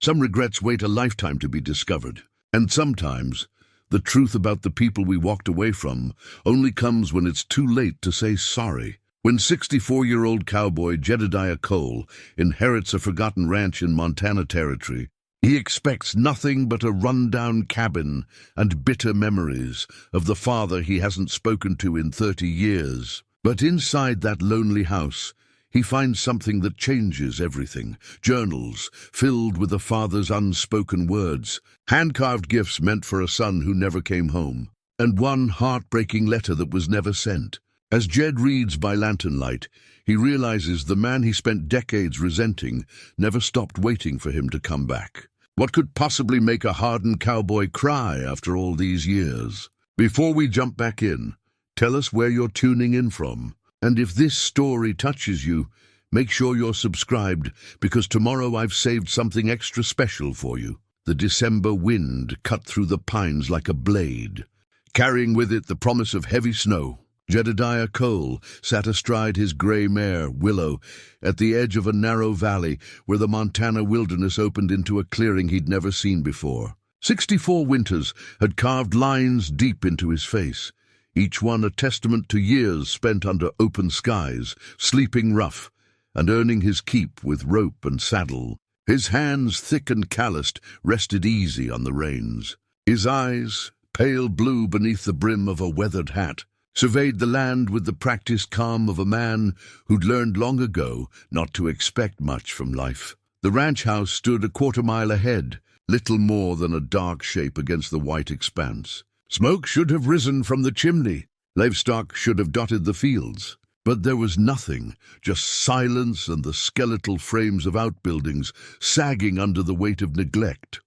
Some regrets wait a lifetime to be discovered. And sometimes, the truth about the people we walked away from only comes when it's too late to say sorry. When 64-year-old cowboy Jedediah Cole inherits a forgotten ranch in Montana Territory, he expects nothing but a rundown cabin and bitter memories of the father he hasn't spoken to in 30 years. But inside that lonely house, he finds something that changes everything. Journals filled with the father's unspoken words, hand-carved gifts meant for a son who never came home, and one heartbreaking letter that was never sent. As Jed reads by lantern light, he realizes the man he spent decades resenting never stopped waiting for him to come back. What could possibly make a hardened cowboy cry after all these years? Before we jump back in, tell us where you're tuning in from. And if this story touches you, make sure you're subscribed, because tomorrow I've saved something extra special for you. The December wind cut through the pines like a blade, carrying with it the promise of heavy snow. Jedediah Cole sat astride his gray mare, Willow, at the edge of a narrow valley where the Montana wilderness opened into a clearing he'd never seen before. 64 winters had carved lines deep into his face, each one a testament to years spent under open skies, sleeping rough, and earning his keep with rope and saddle. His hands, thick and calloused, rested easy on the reins. His eyes, pale blue beneath the brim of a weathered hat, surveyed the land with the practiced calm of a man who'd learned long ago not to expect much from life. The ranch house stood a quarter-mile ahead, little more than a dark shape against the white expanse. Smoke should have risen from the chimney. Livestock should have dotted the fields. But there was nothing, just silence and the skeletal frames of outbuildings sagging under the weight of neglect.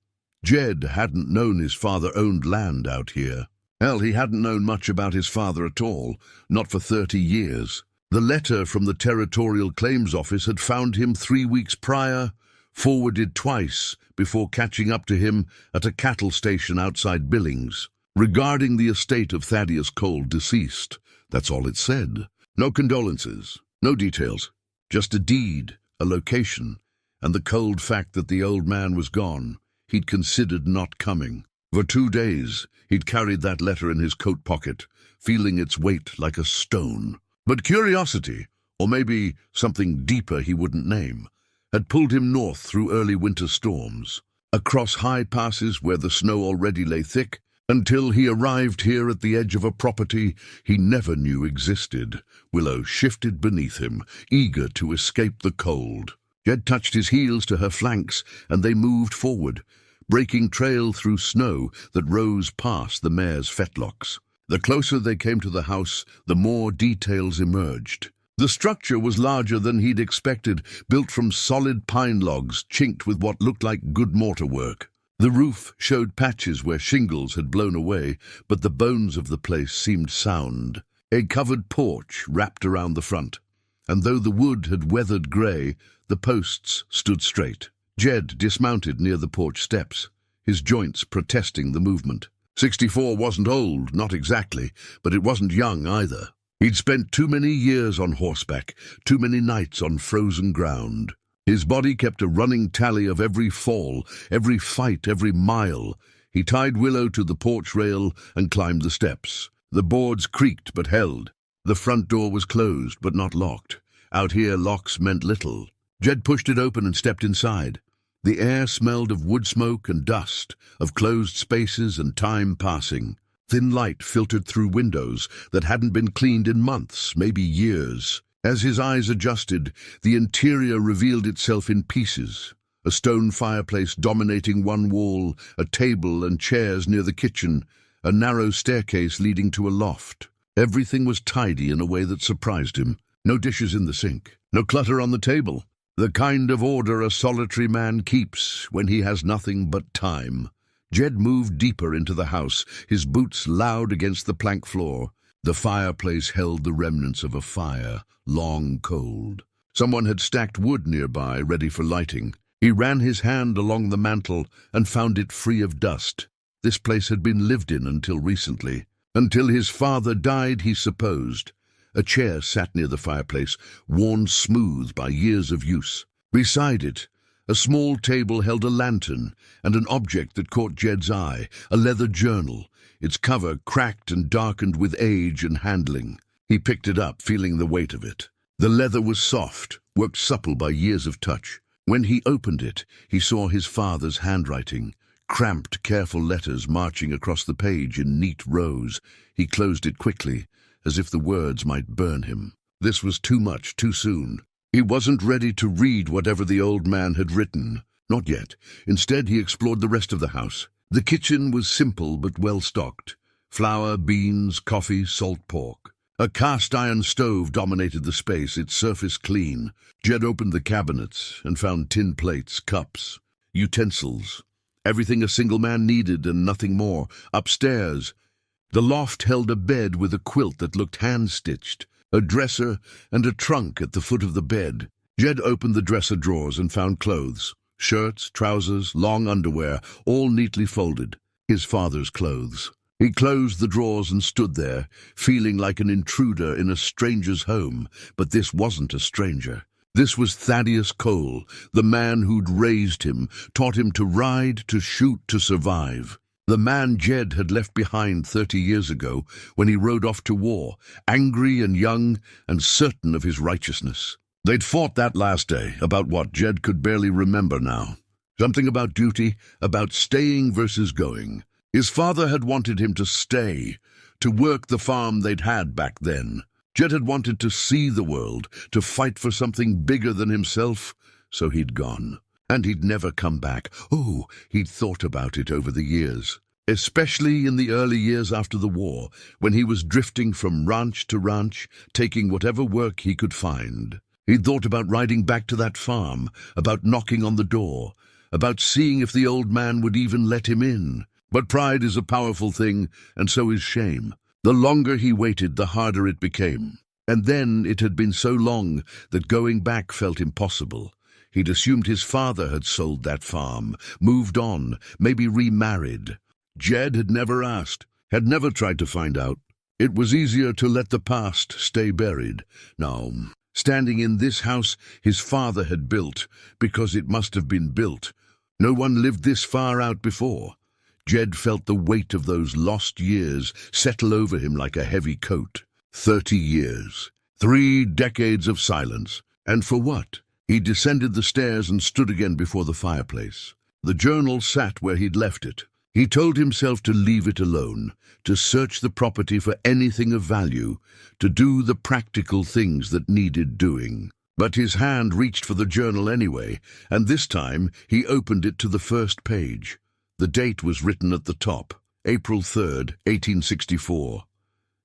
Jed hadn't known his father owned land out here. Hell, he hadn't known much about his father at all, not for 30 years. The letter from the Territorial Claims Office had found him 3 weeks prior, forwarded twice before catching up to him at a cattle station outside Billings. Regarding the estate of Thaddeus Cole, deceased, that's all it said. No condolences, no details, just a deed, a location, and the cold fact that the old man was gone. He'd considered not coming. For 2 days, he'd carried that letter in his coat pocket, feeling its weight like a stone. But curiosity, or maybe something deeper he wouldn't name, had pulled him north through early winter storms, across high passes where the snow already lay thick, until he arrived here at the edge of a property he never knew existed. Willow shifted beneath him, eager to escape the cold. Jed touched his heels to her flanks, and they moved forward, breaking trail through snow that rose past the mare's fetlocks. The closer they came to the house, the more details emerged. The structure was larger than he'd expected, built from solid pine logs chinked with what looked like good mortar work. The roof showed patches where shingles had blown away, but the bones of the place seemed sound. A covered porch wrapped around the front, and though the wood had weathered grey, the posts stood straight. Jed dismounted near the porch steps, his joints protesting the movement. 64 wasn't old, not exactly, but it wasn't young either. He'd spent too many years on horseback, too many nights on frozen ground. His body kept a running tally of every fall, every fight, every mile. He tied Willow to the porch rail and climbed the steps. The boards creaked but held. The front door was closed but not locked. Out here, locks meant little. Jed pushed it open and stepped inside. The air smelled of wood smoke and dust, of closed spaces and time passing. Thin light filtered through windows that hadn't been cleaned in months, maybe years. As his eyes adjusted, the interior revealed itself in pieces. A stone fireplace dominating one wall, a table and chairs near the kitchen, a narrow staircase leading to a loft. Everything was tidy in a way that surprised him. No dishes in the sink, no clutter on the table. The kind of order a solitary man keeps when he has nothing but time. Jed moved deeper into the house, his boots loud against the plank floor. The fireplace held the remnants of a fire, long cold. Someone had stacked wood nearby, ready for lighting. He ran his hand along the mantel and found it free of dust. This place had been lived in until recently. Until his father died, he supposed. A chair sat near the fireplace, worn smooth by years of use. Beside it, A small table held a lantern and an object that caught Jed's eye, a leather journal, its cover cracked and darkened with age and handling. He picked it up, feeling the weight of it. The leather was soft, worked supple by years of touch. When he opened it, he saw his father's handwriting, cramped, careful letters marching across the page in neat rows. He closed it quickly, as if the words might burn him. This was too much, too soon. He wasn't ready to read whatever the old man had written. Not yet. Instead, he explored the rest of the house. The kitchen was simple but well-stocked. Flour, beans, coffee, salt pork. A cast-iron stove dominated the space, its surface clean. Jed opened the cabinets and found tin plates, cups, utensils. Everything a single man needed and nothing more. Upstairs, the loft held a bed with a quilt that looked hand-stitched, a dresser and a trunk at the foot of the bed. Jed opened the dresser drawers and found clothes, shirts, trousers, long underwear, all neatly folded. His father's clothes. He closed the drawers and stood there, feeling like an intruder in a stranger's home. But this wasn't a stranger. This was Thaddeus Cole, the man who'd raised him, taught him to ride, to shoot, to survive. The man Jed had left behind 30 years ago when he rode off to war, angry and young and certain of his righteousness. They'd fought that last day, about what Jed could barely remember now. Something about duty, about staying versus going. His father had wanted him to stay, to work the farm they'd had back then. Jed had wanted to see the world, to fight for something bigger than himself, so he'd gone. And he'd never come back. Oh, he'd thought about it over the years, especially in the early years after the war, when he was drifting from ranch to ranch, taking whatever work he could find. He'd thought about riding back to that farm, about knocking on the door, about seeing if the old man would even let him in. But pride is a powerful thing, and so is shame. The longer he waited, the harder it became. And then it had been so long that going back felt impossible. He'd assumed his father had sold that farm, moved on, maybe remarried. Jed had never asked, had never tried to find out. It was easier to let the past stay buried. Now, standing in this house his father had built, because it must have been built. No one lived this far out before. Jed felt the weight of those lost years settle over him like a heavy coat. 30 years. 3 decades of silence. And for what? He descended the stairs and stood again before the fireplace. The journal sat where he'd left it. He told himself to leave it alone, to search the property for anything of value, to do the practical things that needed doing. But his hand reached for the journal anyway, and this time he opened it to the first page. The date was written at the top, April 3rd, 1864.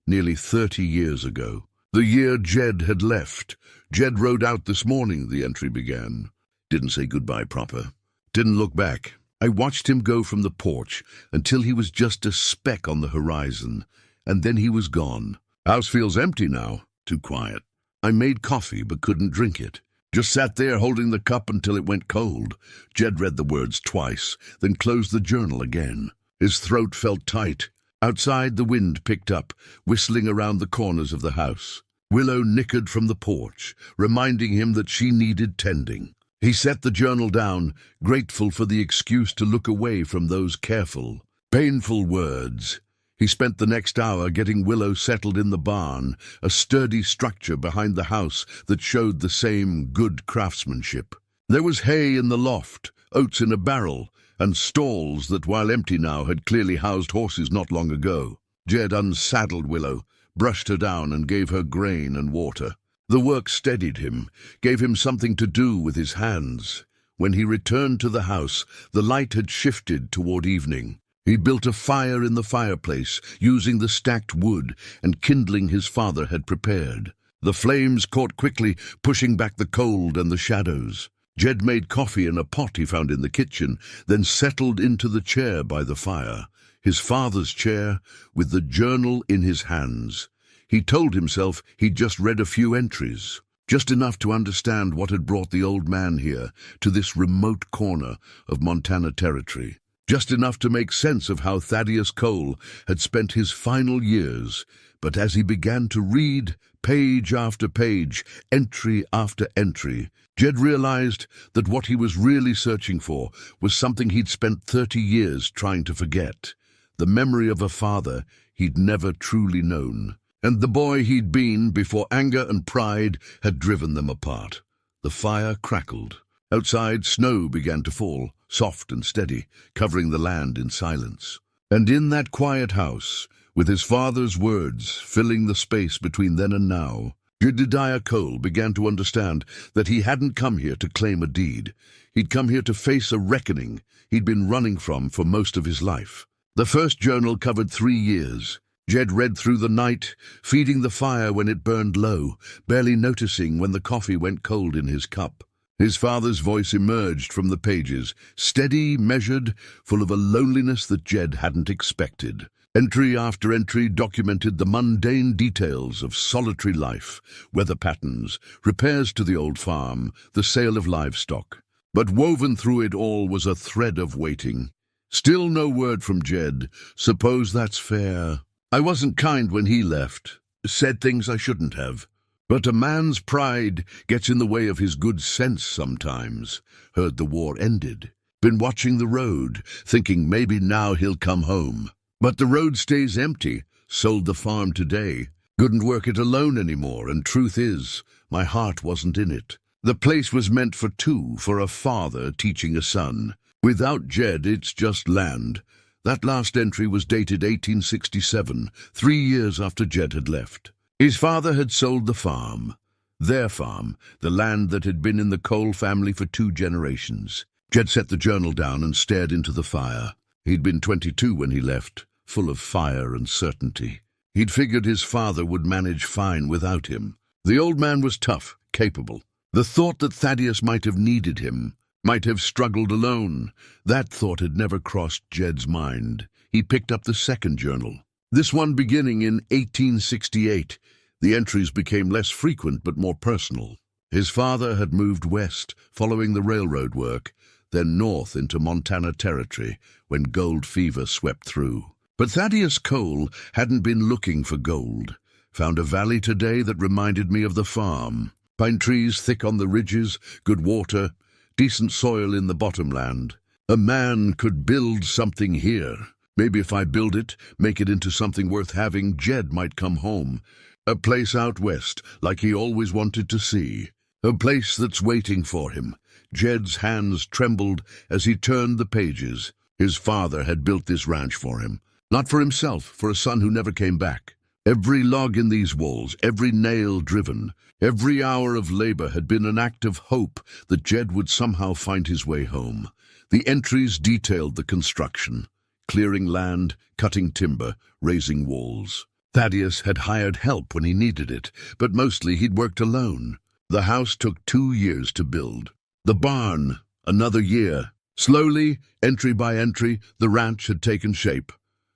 Nearly 30 years ago. The year Jed had left. Jed rode out this morning, the entry began. Didn't say goodbye proper. Didn't look back. I watched him go from the porch until he was just a speck on the horizon, and then he was gone. House feels empty now. Too quiet. I made coffee but couldn't drink it. Just sat there holding the cup until it went cold. Jed read the words twice, then closed the journal again. His throat felt tight. Outside, the wind picked up, whistling around the corners of the house. Willow nickered from the porch, reminding him that she needed tending. He set the journal down, grateful for the excuse to look away from those careful, painful words. He spent the next hour getting Willow settled in the barn, a sturdy structure behind the house that showed the same good craftsmanship. There was hay in the loft, oats in a barrel, and stalls that, while empty now, had clearly housed horses not long ago. Jed unsaddled Willow, brushed her down and gave her grain and water. The work steadied him, gave him something to do with his hands. When he returned to the house, the light had shifted toward evening. He built a fire in the fireplace, using the stacked wood and kindling his father had prepared. The flames caught quickly, pushing back the cold and the shadows. Jed made coffee in a pot he found in the kitchen, then settled into the chair by the fire, his father's chair, with the journal in his hands. He told himself he'd just read a few entries, just enough to understand what had brought the old man here, to this remote corner of Montana territory. just enough to make sense of how Thaddeus Cole had spent his final years. But as he began to read, page after page, entry after entry, Jed realized that what he was really searching for was something he'd spent 30 years trying to forget, the memory of a father he'd never truly known, and the boy he'd been before anger and pride had driven them apart. The fire crackled. Outside, snow began to fall, soft and steady, covering the land in silence. And in that quiet house, with his father's words filling the space between then and now, Jedediah Cole began to understand that he hadn't come here to claim a deed. He'd come here to face a reckoning he'd been running from for most of his life. The first journal covered 3 years. Jed read through the night, feeding the fire when it burned low, barely noticing when the coffee went cold in his cup. His father's voice emerged from the pages, steady, measured, full of a loneliness that Jed hadn't expected. Entry after entry documented the mundane details of solitary life, weather patterns, repairs to the old farm, the sale of livestock. But woven through it all was a thread of waiting. Still no word from Jed. Suppose that's fair. I wasn't kind when he left, said things I shouldn't have. But a man's pride gets in the way of his good sense sometimes. Heard the war ended. Been watching the road, thinking maybe now he'll come home. But the road stays empty. Sold the farm today. Couldn't work it alone anymore, and truth is, my heart wasn't in it. The place was meant for two, for a father teaching a son. Without Jed, it's just land. That last entry was dated 1867, 3 years after Jed had left. His father had sold the farm. Their farm, the land that had been in the Cole family for 2 generations. Jed set the journal down and stared into the fire. He'd been 22 when he left, full of fire and certainty. He'd figured his father would manage fine without him. The old man was tough, capable. The thought that Thaddeus might have needed him, might have struggled alone, that thought had never crossed Jed's mind. He picked up the second journal. This one beginning in 1868. The entries became less frequent but more personal. His father had moved west, following the railroad work, then north into Montana Territory when gold fever swept through. But Thaddeus Cole hadn't been looking for gold. Found a valley today that reminded me of the farm. Pine trees thick on the ridges, good water, decent soil in the bottomland. A man could build something here. Maybe if I build it, make it into something worth having, Jed might come home. A place out west, like he always wanted to see. A place that's waiting for him. Jed's hands trembled as he turned the pages. His father had built this ranch for him. Not for himself, for a son who never came back. Every log in these walls, every nail driven, every hour of labor had been an act of hope that Jed would somehow find his way home. The entries detailed the construction. Clearing land, cutting timber, raising walls. Thaddeus had hired help when he needed it, but mostly he'd worked alone. The house took 2 years to build. The barn, another year. Slowly, entry by entry, the ranch had taken shape.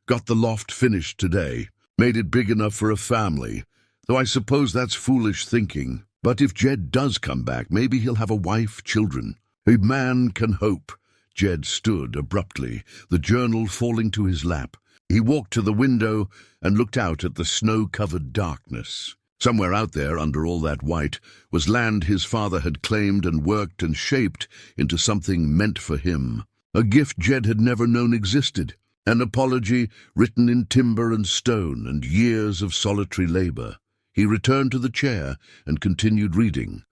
Got the loft finished today. Made it big enough for a family. Though I suppose that's foolish thinking. But if Jed does come back, maybe he'll have a wife, children. A man can hope. Jed stood abruptly, the journal falling to his lap. He walked to the window and looked out at the snow-covered darkness. Somewhere out there, under all that white, was land his father had claimed and worked and shaped into something meant for him. A gift Jed had never known existed. An apology written in timber and stone and years of solitary labor. He returned to the chair and continued reading,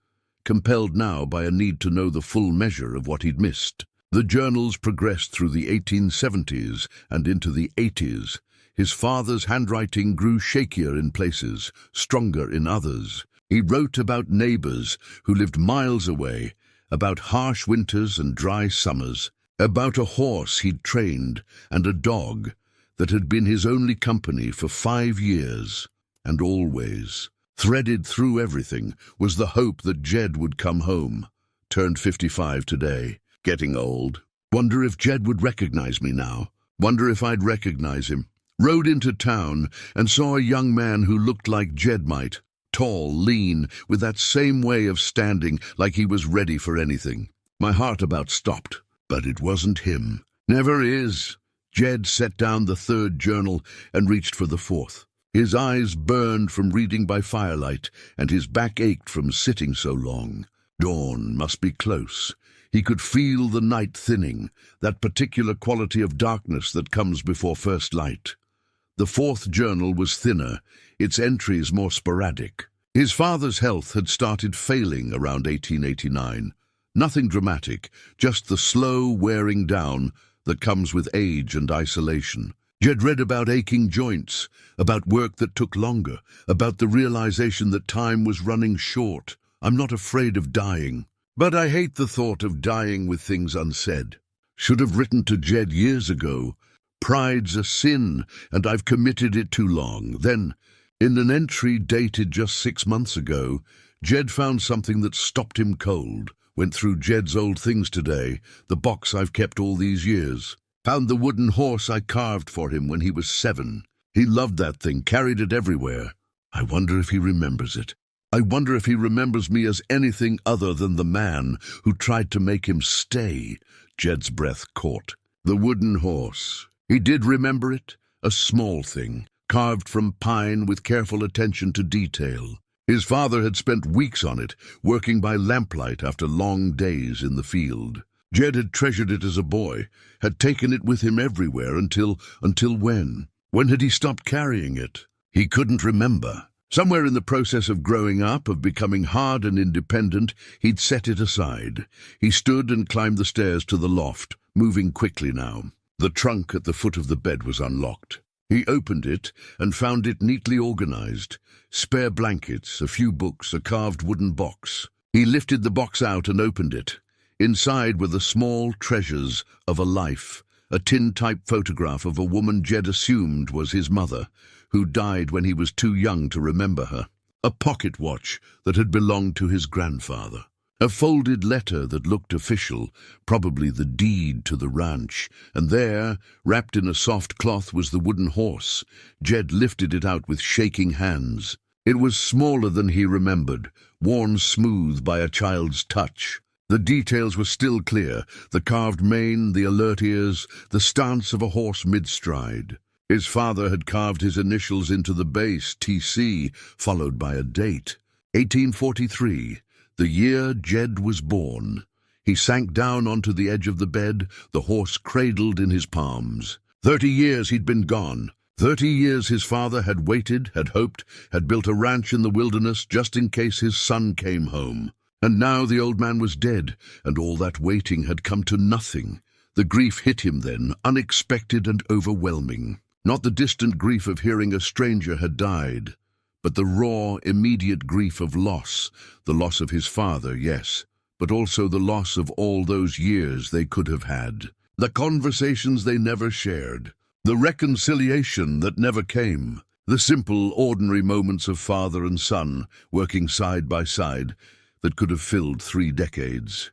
compelled now by a need to know the full measure of what he'd missed. The journals progressed through the 1870s and into the 80s. His father's handwriting grew shakier in places, stronger in others. He wrote about neighbors who lived miles away, about harsh winters and dry summers, about a horse he'd trained and a dog that had been his only company for 5 years. And always, threaded through everything, was the hope that Jed would come home. Turned 55 today. Getting old. Wonder if Jed would recognize me now. Wonder if I'd recognize him. Rode into town and saw a young man who looked like Jed might. Tall, lean, with that same way of standing like he was ready for anything. My heart about stopped. But it wasn't him. Never is. Jed set down the third journal and reached for the fourth. His eyes burned from reading by firelight, and his back ached from sitting so long. Dawn must be close. He could feel the night thinning, that particular quality of darkness that comes before first light. The fourth journal was thinner, its entries more sporadic. His father's health had started failing around 1889. Nothing dramatic, just the slow wearing down that comes with age and isolation. Jed read about aching joints, about work that took longer, about the realization that time was running short. I'm not afraid of dying, but I hate the thought of dying with things unsaid. Should have written to Jed years ago. Pride's a sin, and I've committed it too long. Then, in an entry dated just 6 months ago, Jed found something that stopped him cold. Went through Jed's old things today, the box I've kept all these years. Found the wooden horse I carved for him when he was 7. He loved that thing, carried it everywhere. I wonder if he remembers it. I wonder if he remembers me as anything other than the man who tried to make him stay. Jed's breath caught. The wooden horse. He did remember it, a small thing, carved from pine with careful attention to detail. His father had spent weeks on it, working by lamplight after long days in the field. Jed had treasured it as a boy, had taken it with him everywhere until when? When had he stopped carrying it? He couldn't remember. Somewhere in the process of growing up, of becoming hard and independent, he'd set it aside. He stood and climbed the stairs to the loft, moving quickly now. The trunk at the foot of the bed was unlocked. He opened it and found it neatly organized. Spare blankets, a few books, a carved wooden box. He lifted the box out and opened it. Inside were the small treasures of a life, a tin-type photograph of a woman Jed assumed was his mother, who died when he was too young to remember her. A pocket watch that had belonged to his grandfather. A folded letter that looked official, probably the deed to the ranch, and there, wrapped in a soft cloth, was the wooden horse. Jed lifted it out with shaking hands. It was smaller than he remembered, worn smooth by a child's touch. The details were still clear, the carved mane, the alert ears, the stance of a horse mid-stride. His father had carved his initials into the base, TC, followed by a date. 1843. The year Jed was born. He sank down onto the edge of the bed, the horse cradled in his palms. 30 years he'd been gone. 30 years his father had waited, had hoped, had built a ranch in the wilderness just in case his son came home. And now the old man was dead, and all that waiting had come to nothing. The grief hit him then, unexpected and overwhelming. Not the distant grief of hearing a stranger had died, but the raw, immediate grief of loss, the loss of his father, yes, but also the loss of all those years they could have had, the conversations they never shared, the reconciliation that never came, the simple, ordinary moments of father and son working side by side that could have filled 3 decades.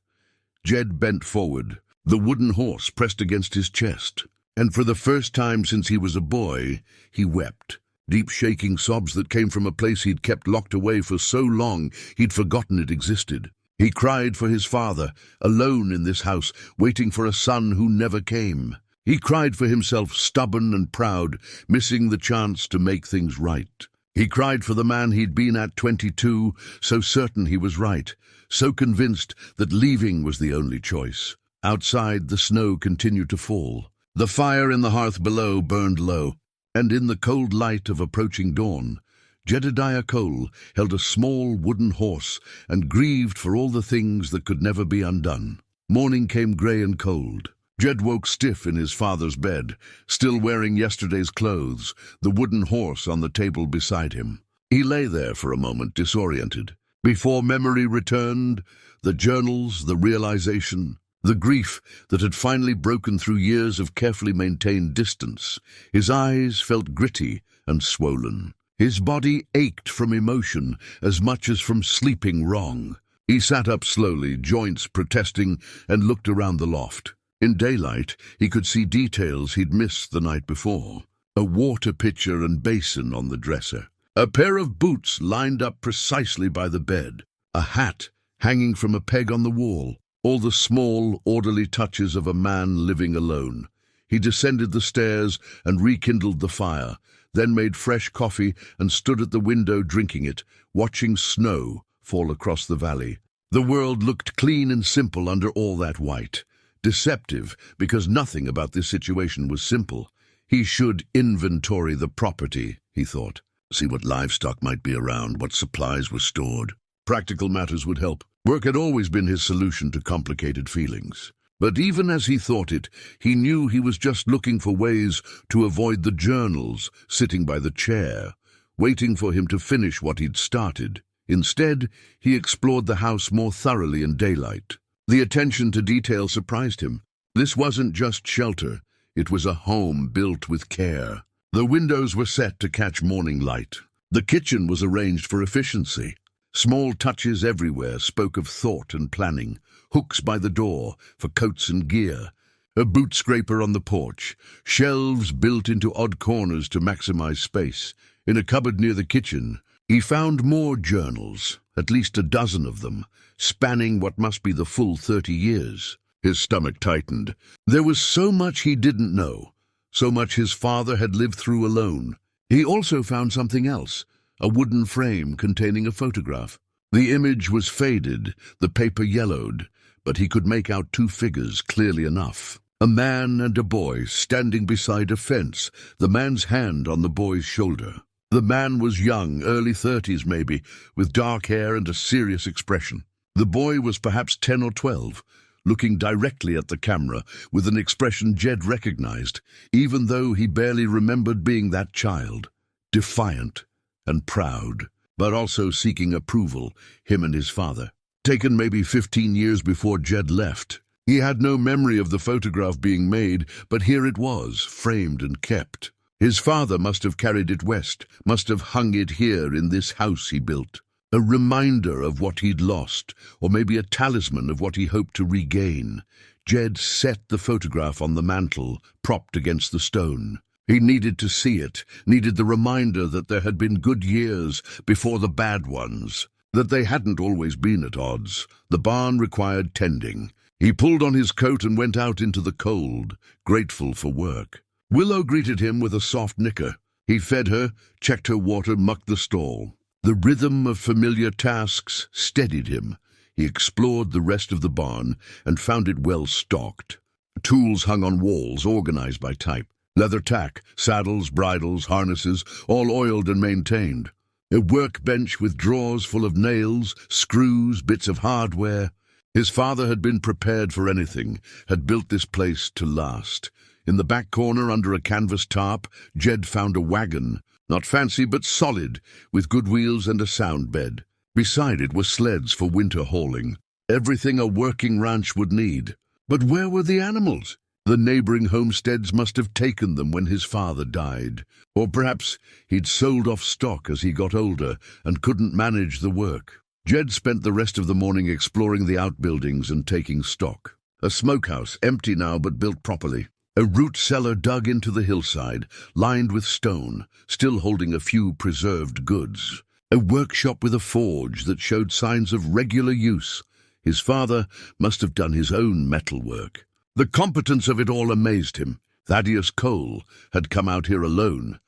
Jed bent forward, the wooden horse pressed against his chest, and for the first time since he was a boy, he wept. Deep shaking sobs that came from a place he'd kept locked away for so long he'd forgotten it existed. He cried for his father, alone in this house, waiting for a son who never came. He cried for himself, stubborn and proud, missing the chance to make things right. He cried for the man he'd been at 22, so certain he was right, so convinced that leaving was the only choice. Outside, the snow continued to fall. The fire in the hearth below burned low. And in the cold light of approaching dawn, Jedediah Cole held a small wooden horse and grieved for all the things that could never be undone. Morning came grey and cold. Jed woke stiff in his father's bed, still wearing yesterday's clothes, the wooden horse on the table beside him. He lay there for a moment, disoriented. Before memory returned, the journals, the realization, the grief that had finally broken through years of carefully maintained distance. His eyes felt gritty and swollen. His body ached from emotion as much as from sleeping wrong. He sat up slowly, joints protesting, and looked around the loft. In daylight, he could see details he'd missed the night before. A water pitcher and basin on the dresser. A pair of boots lined up precisely by the bed. A hat hanging from a peg on the wall. all the small, orderly touches of a man living alone. He descended the stairs and rekindled the fire, then made fresh coffee and stood at the window drinking it, watching snow fall across the valley. The world looked clean and simple under all that white. Deceptive, because nothing about this situation was simple. He should inventory the property, he thought. See what livestock might be around, what supplies were stored. Practical matters would help. Work had always been his solution to complicated feelings. But even as he thought it, he knew he was just looking for ways to avoid the journals sitting by the chair, waiting for him to finish what he'd started. Instead, he explored the house more thoroughly in daylight. The attention to detail surprised him. This wasn't just shelter, it was a home built with care. The windows were set to catch morning light. The kitchen was arranged for efficiency. Small touches everywhere spoke of thought and planning. Hooks by the door for coats and gear, a boot scraper on the porch, shelves built into odd corners to maximize space. In a cupboard near the kitchen, he found more journals, at least a dozen of them, spanning what must be the full 30 years. His stomach tightened. There was so much he didn't know, so much his father had lived through alone. He also found something else, a wooden frame containing a photograph. The image was faded, the paper yellowed, but he could make out two figures clearly enough. A man and a boy standing beside a fence, the man's hand on the boy's shoulder. The man was young, early 30s maybe, with dark hair and a serious expression. The boy was perhaps 10 or 12, looking directly at the camera with an expression Jed recognized, even though he barely remembered being that child. Defiant and proud, but also seeking approval, him and his father. Taken maybe 15 years before Jed left. He had no memory of the photograph being made, but here it was, framed and kept. His father must have carried it west, must have hung it here in this house he built. A reminder of what he'd lost, or maybe a talisman of what he hoped to regain. Jed set the photograph on the mantel, propped against the stone. He needed to see it, needed the reminder that there had been good years before the bad ones, that they hadn't always been at odds. The barn required tending. He pulled on his coat and went out into the cold, grateful for work. Willow greeted him with a soft nicker. He fed her, checked her water, mucked the stall. The rhythm of familiar tasks steadied him. He explored the rest of the barn and found it well stocked. Tools hung on walls, organized by type. Leather tack, saddles, bridles, harnesses, all oiled and maintained. A workbench with drawers full of nails, screws, bits of hardware. His father had been prepared for anything, had built this place to last. In the back corner, under a canvas tarp, Jed found a wagon, not fancy but solid, with good wheels and a sound bed. Beside it were sleds for winter hauling, everything a working ranch would need. But where were the animals? The neighboring homesteads must have taken them when his father died. Or perhaps he'd sold off stock as he got older and couldn't manage the work. Jed spent the rest of the morning exploring the outbuildings and taking stock. A smokehouse, empty now but built properly. A root cellar dug into the hillside, lined with stone, still holding a few preserved goods. A workshop with a forge that showed signs of regular use. His father must have done his own metalwork. The competence of it all amazed him. Jedediah Cole had come out here alone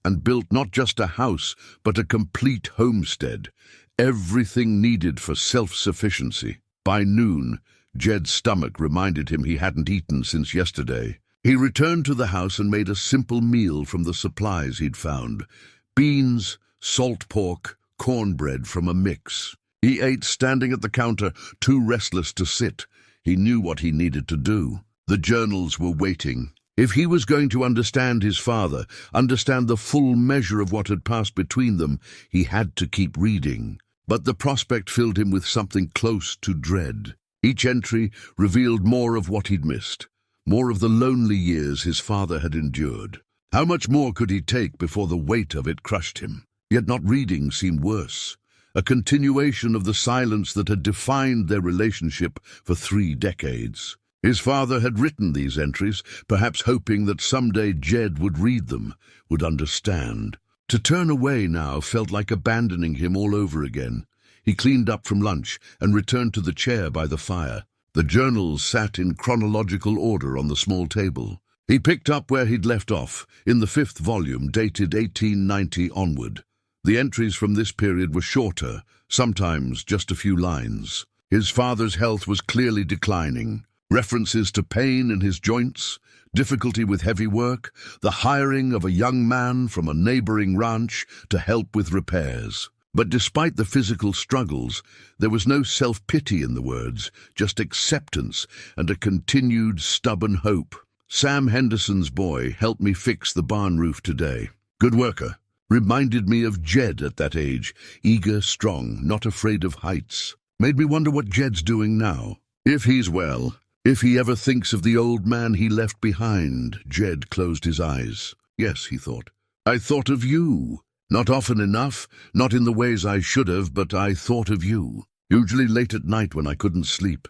and built not just a house, but a complete homestead, everything needed for self-sufficiency. By noon, Jed's stomach reminded him he hadn't eaten since yesterday. He returned to the house and made a simple meal from the supplies he'd found. Beans, salt pork, cornbread from a mix. He ate standing at the counter, too restless to sit. He knew what he needed to do. The journals were waiting. If he was going to understand his father, understand the full measure of what had passed between them, he had to keep reading. But the prospect filled him with something close to dread. Each entry revealed more of what he'd missed, more of the lonely years his father had endured. How much more could he take before the weight of it crushed him? Yet not reading seemed worse. A continuation of the silence that had defined their relationship for 3 decades. His father had written these entries, perhaps hoping that someday Jed would read them, would understand. To turn away now felt like abandoning him all over again. He cleaned up from lunch and returned to the chair by the fire. The journals sat in chronological order on the small table. He picked up where he'd left off, in the 5th volume, dated 1890 onward. The entries from this period were shorter, sometimes just a few lines. His father's health was clearly declining. References to pain in his joints, difficulty with heavy work, the hiring of a young man from a neighboring ranch to help with repairs. But despite the physical struggles, there was no self-pity in the words, just acceptance and a continued stubborn hope. Sam Henderson's boy helped me fix the barn roof today. Good worker. Reminded me of Jed at that age, eager, strong, not afraid of heights. Made me wonder what Jed's doing now. If he's well, if he ever thinks of the old man he left behind. Jed closed his eyes. Yes, he thought. I thought of you. Not often enough, not in the ways I should have, but I thought of you. Usually late at night when I couldn't sleep,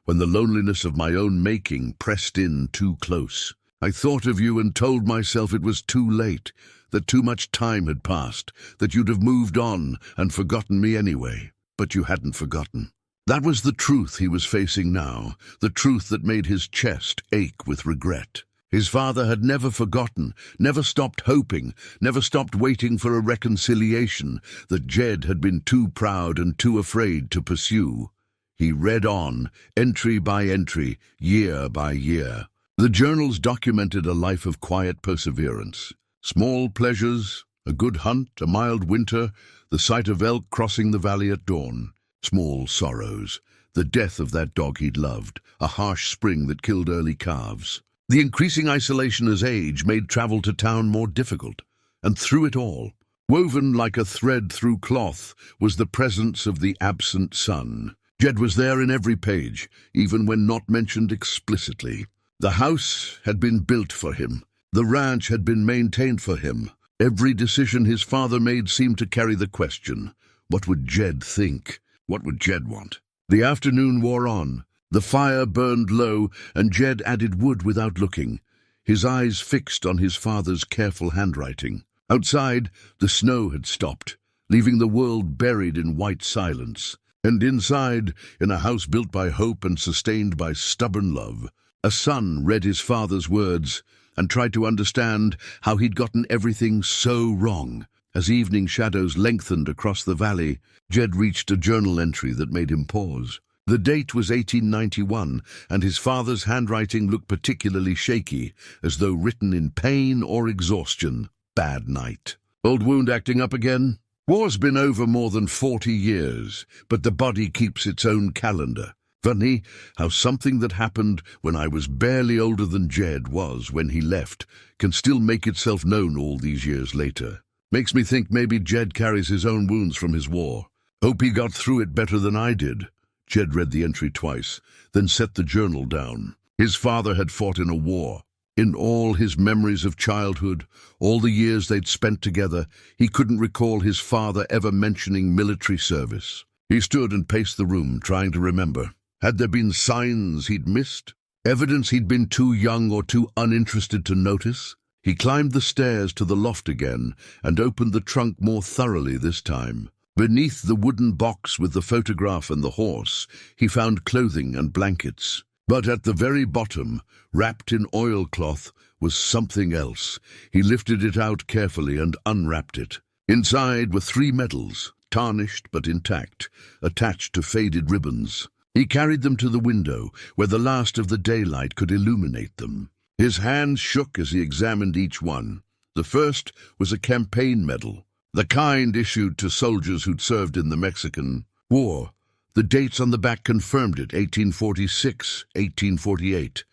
when the loneliness of my own making pressed in too close. I thought of you and told myself it was too late, that too much time had passed, that you'd have moved on and forgotten me anyway. But you hadn't forgotten. That was the truth he was facing now, the truth that made his chest ache with regret. His father had never forgotten, never stopped hoping, never stopped waiting for a reconciliation that Jed had been too proud and too afraid to pursue. He read on, entry by entry, year by year. The journals documented a life of quiet perseverance. Small pleasures, a good hunt, a mild winter, the sight of elk crossing the valley at dawn. Small sorrows, the death of that dog he'd loved, a harsh spring that killed early calves. The increasing isolation as age made travel to town more difficult, and through it all, woven like a thread through cloth, was the presence of the absent son. Jed was there in every page, even when not mentioned explicitly. The house had been built for him. The ranch had been maintained for him. Every decision his father made seemed to carry the question, what would Jed think? What would Jed want? The afternoon wore on. The fire burned low, and Jed added wood without looking, his eyes fixed on his father's careful handwriting. Outside, the snow had stopped, leaving the world buried in white silence. And inside, in a house built by hope and sustained by stubborn love, a son read his father's words and tried to understand how he'd gotten everything so wrong. As evening shadows lengthened across the valley, Jed reached a journal entry that made him pause. The date was 1891, and his father's handwriting looked particularly shaky, as though written in pain or exhaustion. Bad night. Old wound acting up again? War's been over more than 40 years, but the body keeps its own calendar. Funny how something that happened when I was barely older than Jed was when he left can still make itself known all these years later. Makes me think maybe Jed carries his own wounds from his war. Hope he got through it better than I did. Jed read the entry twice, then set the journal down. His father had fought in a war. In all his memories of childhood, all the years they'd spent together, he couldn't recall his father ever mentioning military service. He stood and paced the room, trying to remember. Had there been signs he'd missed? Evidence he'd been too young or too uninterested to notice? He climbed the stairs to the loft again and opened the trunk more thoroughly this time. Beneath the wooden box with the photograph and the horse, he found clothing and blankets. But at the very bottom, wrapped in oilcloth, was something else. He lifted it out carefully and unwrapped it. Inside were 3 medals, tarnished but intact, attached to faded ribbons. He carried them to the window, where the last of the daylight could illuminate them. His hands shook as he examined each one. The first was a campaign medal, the kind issued to soldiers who'd served in the Mexican War. The dates on the back confirmed it, 1846, 1848.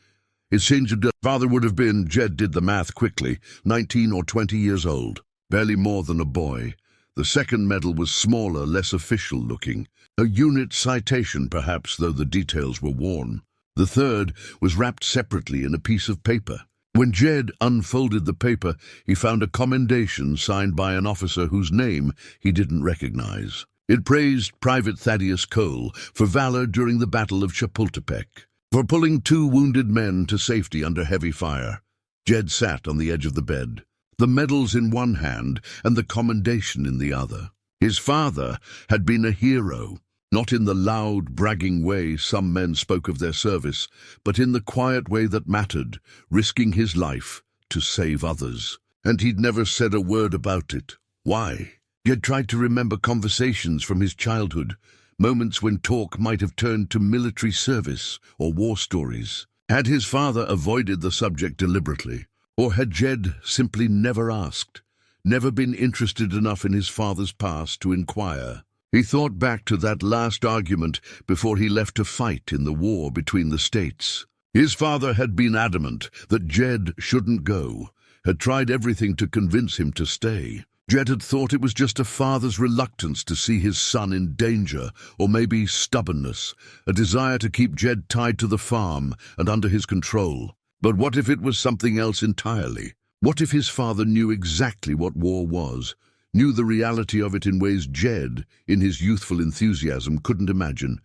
It seemed that father would have been, Jed did the math quickly, 19 or 20 years old, barely more than a boy. The second medal was smaller, less official looking, a unit citation perhaps, though the details were worn. The third was wrapped separately in a piece of paper. When Jed unfolded the paper, he found a commendation signed by an officer whose name he didn't recognize. It praised Private Thaddeus Cole for valor during the Battle of Chapultepec, for pulling 2 wounded men to safety under heavy fire. Jed sat on the edge of the bed, the medals in one hand and the commendation in the other. His father had been a hero, Not in the loud, bragging way some men spoke of their service, but in the quiet way that mattered, risking his life to save others. And he'd never said a word about it. Why? He had tried to remember conversations from his childhood, moments when talk might have turned to military service or war stories. Had his father avoided the subject deliberately? Or had Jed simply never asked, never been interested enough in his father's past to inquire? He thought back to that last argument before he left to fight in the war between the states. His father had been adamant that Jed shouldn't go, had tried everything to convince him to stay. Jed had thought it was just a father's reluctance to see his son in danger, or maybe stubbornness, a desire to keep Jed tied to the farm and under his control. But what if it was something else entirely? What if his father knew exactly what war was, knew the reality of it in ways Jed, in his youthful enthusiasm, couldn't imagine,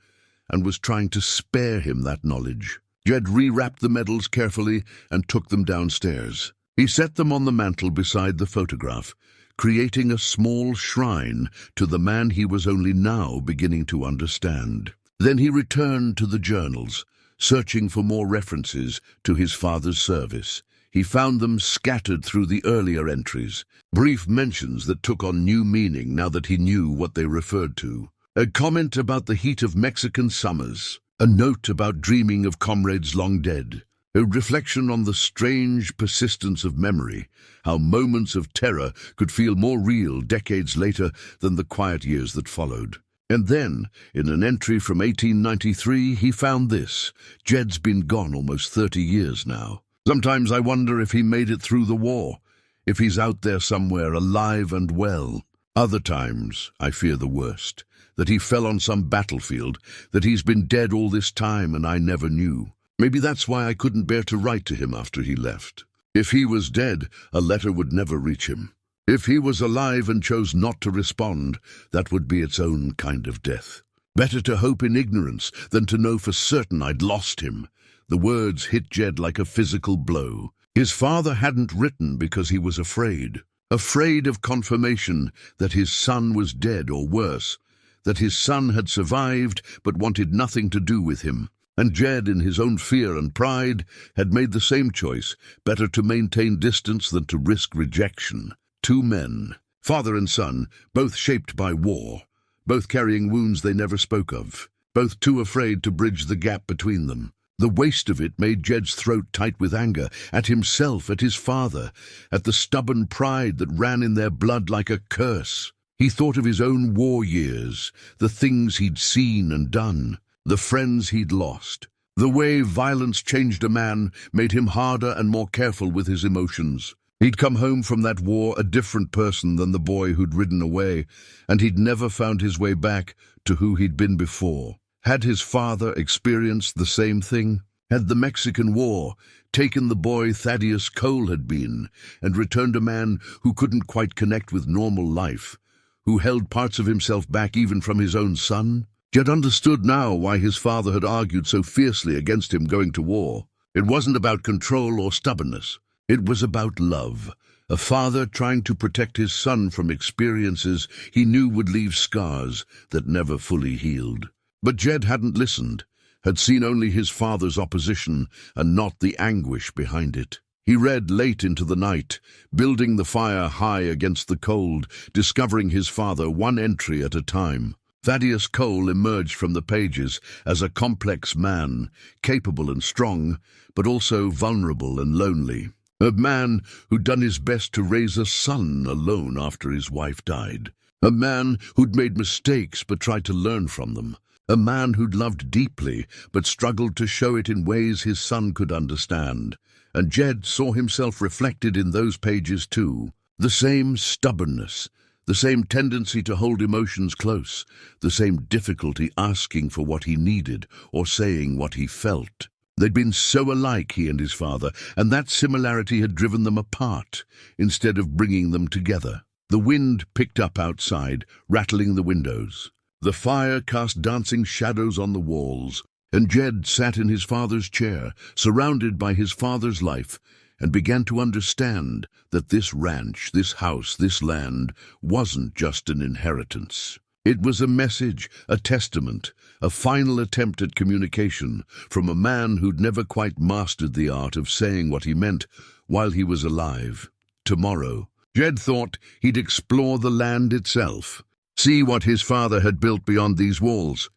and was trying to spare him that knowledge? Jed rewrapped the medals carefully and took them downstairs. He set them on the mantel beside the photograph, creating a small shrine to the man he was only now beginning to understand. Then he returned to the journals, searching for more references to his father's service. He found them scattered through the earlier entries, brief mentions that took on new meaning now that he knew what they referred to. A comment about the heat of Mexican summers, a note about dreaming of comrades long dead, a reflection on the strange persistence of memory, how moments of terror could feel more real decades later than the quiet years that followed. And then, in an entry from 1893, he found this. Jed's been gone almost 30 years now. Sometimes I wonder if he made it through the war, if he's out there somewhere alive and well. Other times, I fear the worst, that he fell on some battlefield, that he's been dead all this time and I never knew. Maybe that's why I couldn't bear to write to him after he left. If he was dead, a letter would never reach him. If he was alive and chose not to respond, that would be its own kind of death. Better to hope in ignorance than to know for certain I'd lost him. The words hit Jed like a physical blow. His father hadn't written because he was afraid. Afraid of confirmation that his son was dead, or worse, that his son had survived but wanted nothing to do with him. And Jed, in his own fear and pride, had made the same choice, better to maintain distance than to risk rejection. Two men, father and son, both shaped by war, both carrying wounds they never spoke of, both too afraid to bridge the gap between them. The waste of it made Jed's throat tight with anger, at himself, at his father, at the stubborn pride that ran in their blood like a curse. He thought of his own war years, the things he'd seen and done, the friends he'd lost. The way violence changed a man made him harder and more careful with his emotions. He'd come home from that war a different person than the boy who'd ridden away, and he'd never found his way back to who he'd been before. Had his father experienced the same thing? Had the Mexican War taken the boy Thaddeus Cole had been and returned a man who couldn't quite connect with normal life, who held parts of himself back even from his own son? Jed understood now why his father had argued so fiercely against him going to war. It wasn't about control or stubbornness. It was about love. A father trying to protect his son from experiences he knew would leave scars that never fully healed. But Jed hadn't listened, had seen only his father's opposition and not the anguish behind it. He read late into the night, building the fire high against the cold, discovering his father one entry at a time. Thaddeus Cole emerged from the pages as a complex man, capable and strong, but also vulnerable and lonely. A man who'd done his best to raise a son alone after his wife died. A man who'd made mistakes but tried to learn from them. A man who'd loved deeply but struggled to show it in ways his son could understand. And Jed saw himself reflected in those pages too. The same stubbornness, the same tendency to hold emotions close, the same difficulty asking for what he needed or saying what he felt. They'd been so alike, he and his father, and that similarity had driven them apart instead of bringing them together. The wind picked up outside, rattling the windows. The fire cast dancing shadows on the walls, and Jed sat in his father's chair, surrounded by his father's life, and began to understand that this ranch, this house, this land wasn't just an inheritance. It was a message, a testament, a final attempt at communication from a man who'd never quite mastered the art of saying what he meant while he was alive. Tomorrow, Jed thought he'd explore the land itself, see what his father had built beyond these walls.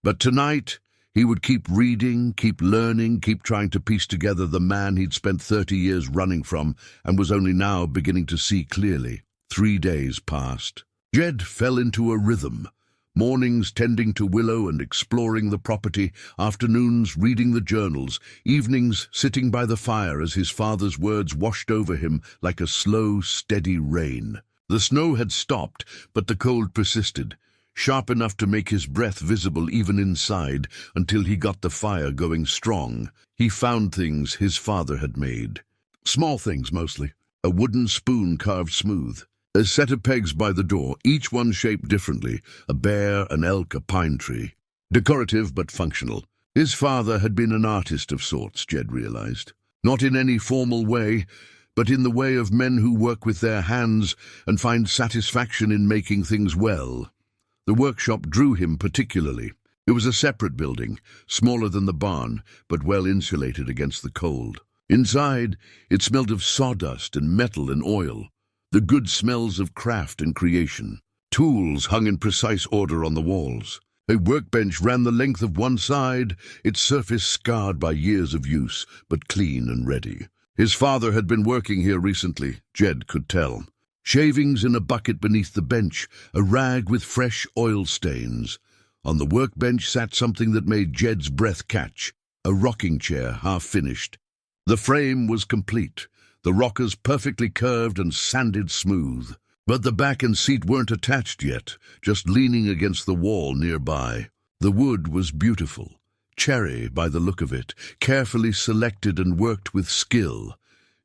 But tonight, he would keep reading, keep learning, keep trying to piece together the man he'd spent 30 years running from and was only now beginning to see clearly. 3 days passed. Jed fell into a rhythm. Mornings tending to Willow and exploring the property, afternoons reading the journals, evenings sitting by the fire as his father's words washed over him like a slow, steady rain. The snow had stopped, but the cold persisted, sharp enough to make his breath visible even inside until he got the fire going strong. He found things his father had made. Small things mostly. A wooden spoon carved smooth. A set of pegs by the door, each one shaped differently, a bear, an elk, a pine tree. Decorative but functional. His father had been an artist of sorts, Jed realized. Not in any formal way, but in the way of men who work with their hands and find satisfaction in making things well. The workshop drew him particularly. It was a separate building, smaller than the barn, but well insulated against the cold. Inside, it smelled of sawdust and metal and oil. The good smells of craft and creation. Tools hung in precise order on the walls. A workbench ran the length of one side, its surface scarred by years of use, but clean and ready. His father had been working here recently, Jed could tell. Shavings in a bucket beneath the bench, a rag with fresh oil stains. On the workbench sat something that made Jed's breath catch, a rocking chair half-finished. The frame was complete. The rockers perfectly curved and sanded smooth. But the back and seat weren't attached yet, just leaning against the wall nearby. The wood was beautiful, cherry by the look of it, carefully selected and worked with skill.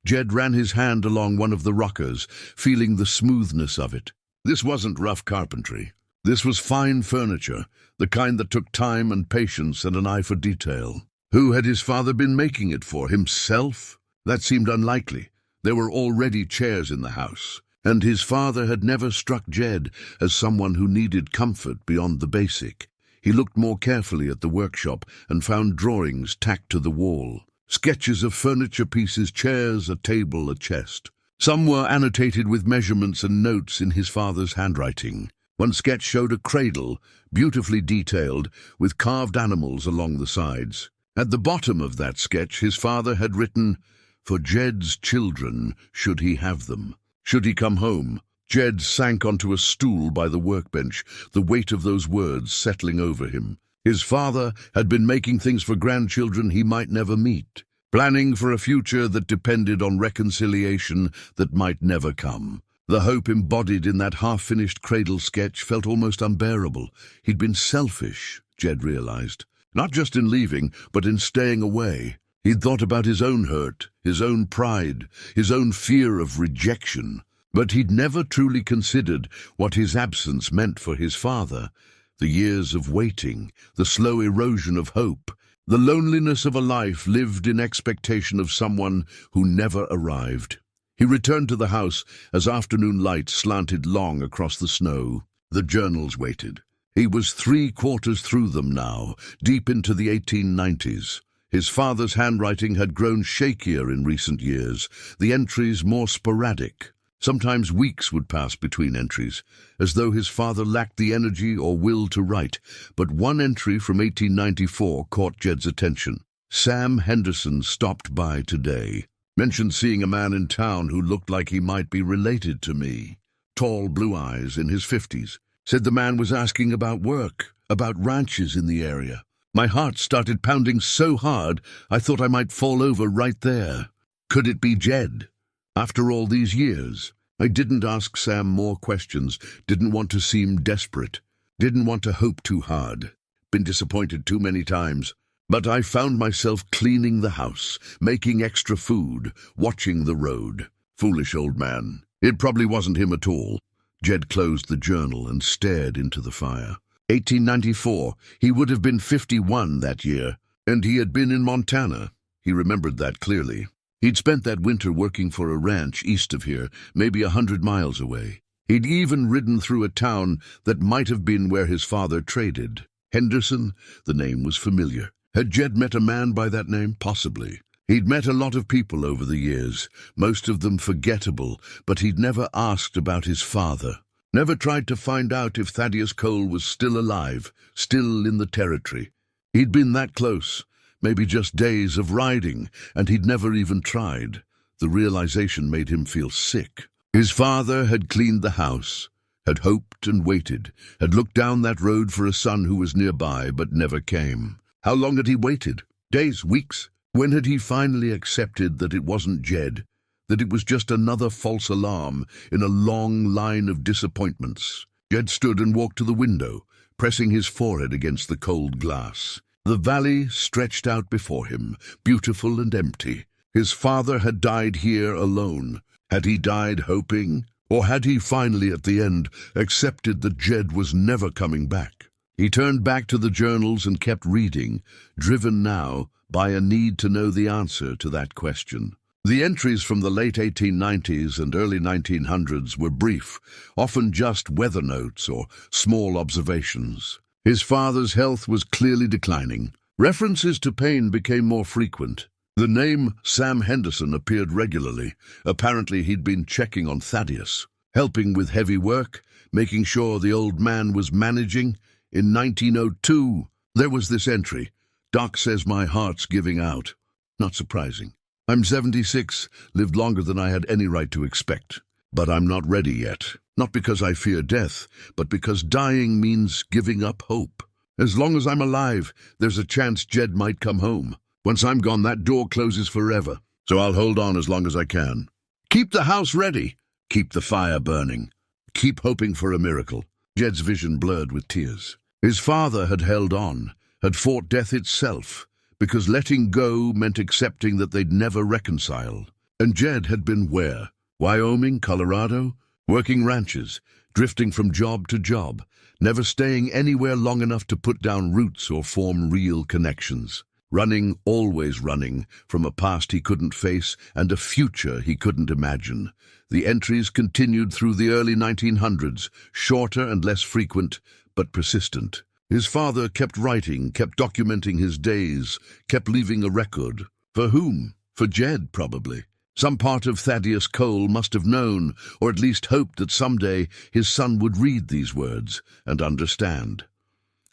Jed ran his hand along one of the rockers, feeling the smoothness of it. This wasn't rough carpentry. This was fine furniture, the kind that took time and patience and an eye for detail. Who had his father been making it for? Himself? That seemed unlikely. There were already chairs in the house, and his father had never struck Jed as someone who needed comfort beyond the basic. He looked more carefully at the workshop and found drawings tacked to the wall. Sketches of furniture pieces, chairs, a table, a chest. Some were annotated with measurements and notes in his father's handwriting. One sketch showed a cradle, beautifully detailed, with carved animals along the sides. At the bottom of that sketch, his father had written, "For Jed's children, should he have them. Should he come home." Jed sank onto a stool by the workbench, the weight of those words settling over him. His father had been making things for grandchildren he might never meet, planning for a future that depended on reconciliation that might never come. The hope embodied in that half-finished cradle sketch felt almost unbearable. He'd been selfish, Jed realized. Not just in leaving, but in staying away. He'd thought about his own hurt, his own pride, his own fear of rejection. But he'd never truly considered what his absence meant for his father. The years of waiting, the slow erosion of hope, the loneliness of a life lived in expectation of someone who never arrived. He returned to the house as afternoon light slanted long across the snow. The journals waited. He was 3/4 through them now, deep into the 1890s. His father's handwriting had grown shakier in recent years, the entries more sporadic. Sometimes weeks would pass between entries, as though his father lacked the energy or will to write. But one entry from 1894 caught Jed's attention. "Sam Henderson stopped by today. Mentioned seeing a man in town who looked like he might be related to me. Tall blue eyes, in his 50s. Said the man was asking about work, about ranches in the area. My heart started pounding so hard I thought I might fall over right there. Could it be Jed? After all these years?" I didn't ask Sam more questions, didn't want to seem desperate, didn't want to hope too hard. Been disappointed too many times. But I found myself cleaning the house, making extra food, watching the road. Foolish old man. It probably wasn't him at all. Jed closed the journal and stared into the fire. 1894. He would have been 51 that year, and he had been in Montana. He remembered that clearly. He'd spent that winter working for a ranch east of here, maybe 100 miles away. He'd even ridden through a town that might have been where his father traded. Henderson, the name was familiar. Had Jed met a man by that name? Possibly. He'd met a lot of people over the years, most of them forgettable, but he'd never asked about his father. Never tried to find out if Thaddeus Cole was still alive, still in the territory. He'd been that close, maybe just days of riding, and he'd never even tried. The realization made him feel sick. His father had cleaned the house, had hoped and waited, had looked down that road for a son who was nearby but never came. How long had he waited? Days, weeks? When had he finally accepted that it wasn't Jed, that it was just another false alarm in a long line of disappointments? Jed stood and walked to the window, pressing his forehead against the cold glass. The valley stretched out before him, beautiful and empty. His father had died here alone. Had he died hoping? Or had he finally, at the end, accepted that Jed was never coming back? He turned back to the journals and kept reading, driven now by a need to know the answer to that question. The entries from the late 1890s and early 1900s were brief, often just weather notes or small observations. His father's health was clearly declining. References to pain became more frequent. The name Sam Henderson appeared regularly. Apparently he'd been checking on Thaddeus, helping with heavy work, making sure the old man was managing. In 1902, there was this entry. Doc says my heart's giving out. Not surprising. I'm 76, lived longer than I had any right to expect. But I'm not ready yet. Not because I fear death, but because dying means giving up hope. As long as I'm alive, there's a chance Jed might come home. Once I'm gone, that door closes forever. So I'll hold on as long as I can. Keep the house ready. Keep the fire burning. Keep hoping for a miracle. Jed's vision blurred with tears. His father had held on, had fought death itself, because letting go meant accepting that they'd never reconcile. And Jed had been where? Wyoming, Colorado? Working ranches, drifting from job to job, never staying anywhere long enough to put down roots or form real connections. Running, always running, from a past he couldn't face and a future he couldn't imagine. The entries continued through the early 1900s, shorter and less frequent, but persistent. His father kept writing, kept documenting his days, kept leaving a record. For whom? For Jed, probably. Some part of Thaddeus Cole must have known, or at least hoped that someday his son would read these words and understand.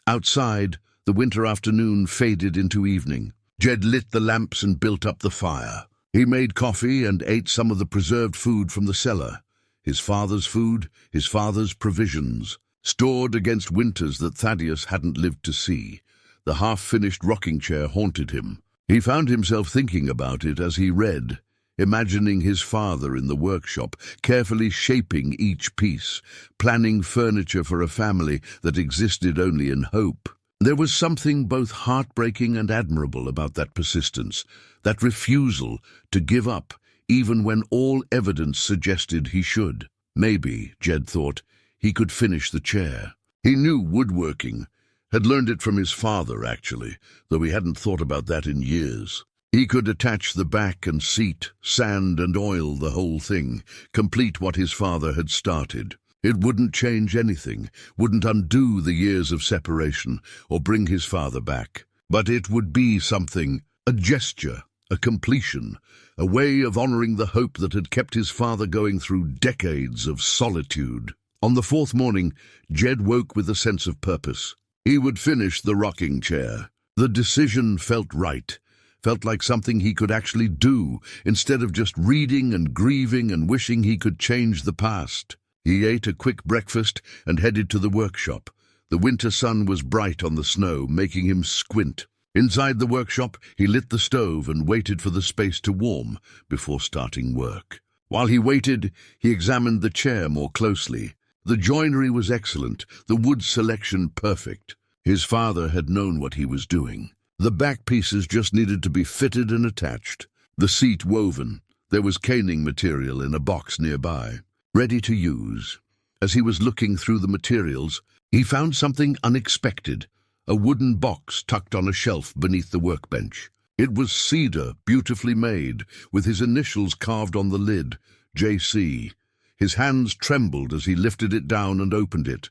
Outside, the winter afternoon faded into evening. Jed lit the lamps and built up the fire. He made coffee and ate some of the preserved food from the cellar. His father's food, his father's provisions, stored against winters that Thaddeus hadn't lived to see. The half-finished rocking chair haunted him. He found himself thinking about it as he read, imagining his father in the workshop, carefully shaping each piece, planning furniture for a family that existed only in hope. There was something both heartbreaking and admirable about that persistence, that refusal to give up, even when all evidence suggested he should. Maybe, Jed thought, he could finish the chair. He knew woodworking, had learned it from his father, actually, though he hadn't thought about that in years. He could attach the back and seat, sand and oil the whole thing, complete what his father had started. It wouldn't change anything, wouldn't undo the years of separation or bring his father back. But it would be something, a gesture, a completion, a way of honoring the hope that had kept his father going through decades of solitude. On the fourth morning, Jed woke with a sense of purpose. He would finish the rocking chair. The decision felt right, felt like something he could actually do, instead of just reading and grieving and wishing he could change the past. He ate a quick breakfast and headed to the workshop. The winter sun was bright on the snow, making him squint. Inside the workshop, he lit the stove and waited for the space to warm before starting work. While he waited, he examined the chair more closely. The joinery was excellent, the wood selection perfect. His father had known what he was doing. The back pieces just needed to be fitted and attached. The seat woven. There was caning material in a box nearby, ready to use. As he was looking through the materials, he found something unexpected, a wooden box tucked on a shelf beneath the workbench. It was cedar, beautifully made, with his initials carved on the lid, J.C. His hands trembled as he lifted it down and opened it.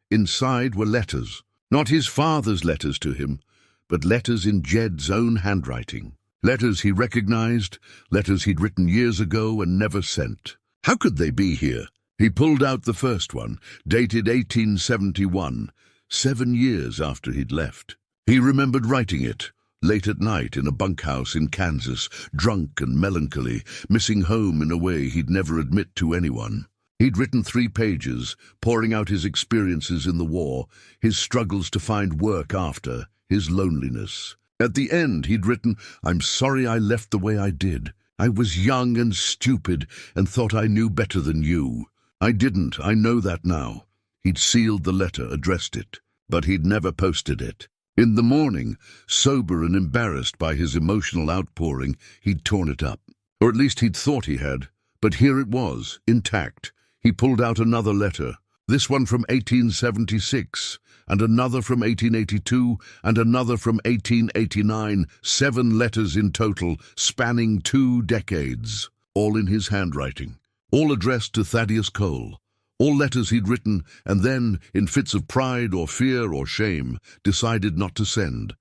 Inside were letters, not his father's letters to him, but letters in Jed's own handwriting. Letters he recognized, letters he'd written years ago and never sent. How could they be here? He pulled out the first one, dated 1871, 7 years after he'd left. He remembered writing it, late at night in a bunkhouse in Kansas, drunk and melancholy, missing home in a way he'd never admit to anyone. He'd written 3 pages, pouring out his experiences in the war, his struggles to find work after, his loneliness. At the end, he'd written, "I'm sorry I left the way I did. I was young and stupid and thought I knew better than you. I didn't, I know that now." He'd sealed the letter, addressed it, but he'd never posted it. In the morning, sober and embarrassed by his emotional outpouring, he'd torn it up. Or at least he'd thought he had. But here it was, intact. He pulled out another letter, this one from 1876, and another from 1882, and another from 1889, 7 letters in total, spanning 2 decades, all in his handwriting, all addressed to Thaddeus Cole, all letters he'd written and then, in fits of pride or fear or shame, decided not to send.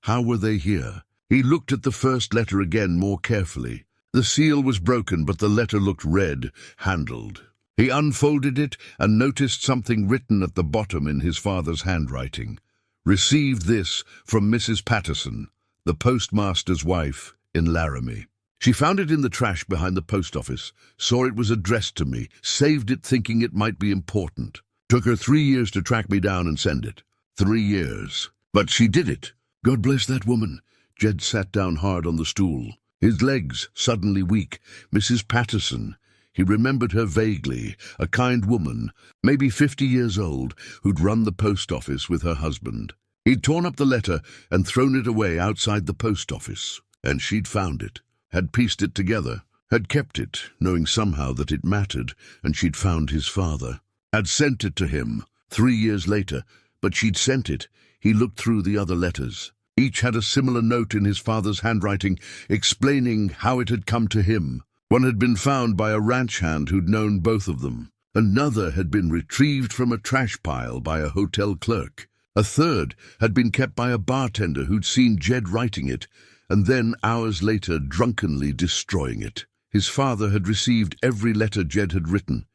How were they here? He looked at the first letter again more carefully. The seal was broken, but the letter looked red, handled. He unfolded it and noticed something written at the bottom in his father's handwriting. "Received this from Mrs. Patterson, the postmaster's wife in Laramie." She found it in the trash behind the post office, saw it was addressed to me, saved it thinking it might be important. Took her 3 years to track me down and send it. 3 years. But she did it. God bless that woman. Jed sat down hard on the stool, his legs suddenly weak. Mrs. Patterson. He remembered her vaguely, a kind woman, maybe 50 years old, who'd run the post office with her husband. He'd torn up the letter and thrown it away outside the post office, and she'd found it, had pieced it together, had kept it, knowing somehow that it mattered, and she'd found his father. Had sent it to him, 3 years later, but she'd sent it. He looked through the other letters. Each had a similar note in his father's handwriting, explaining how it had come to him. One had been found by a ranch hand who'd known both of them. Another had been retrieved from a trash pile by a hotel clerk. A third had been kept by a bartender who'd seen Jed writing it, and then, hours later, drunkenly destroying it. His father had received every letter Jed had written,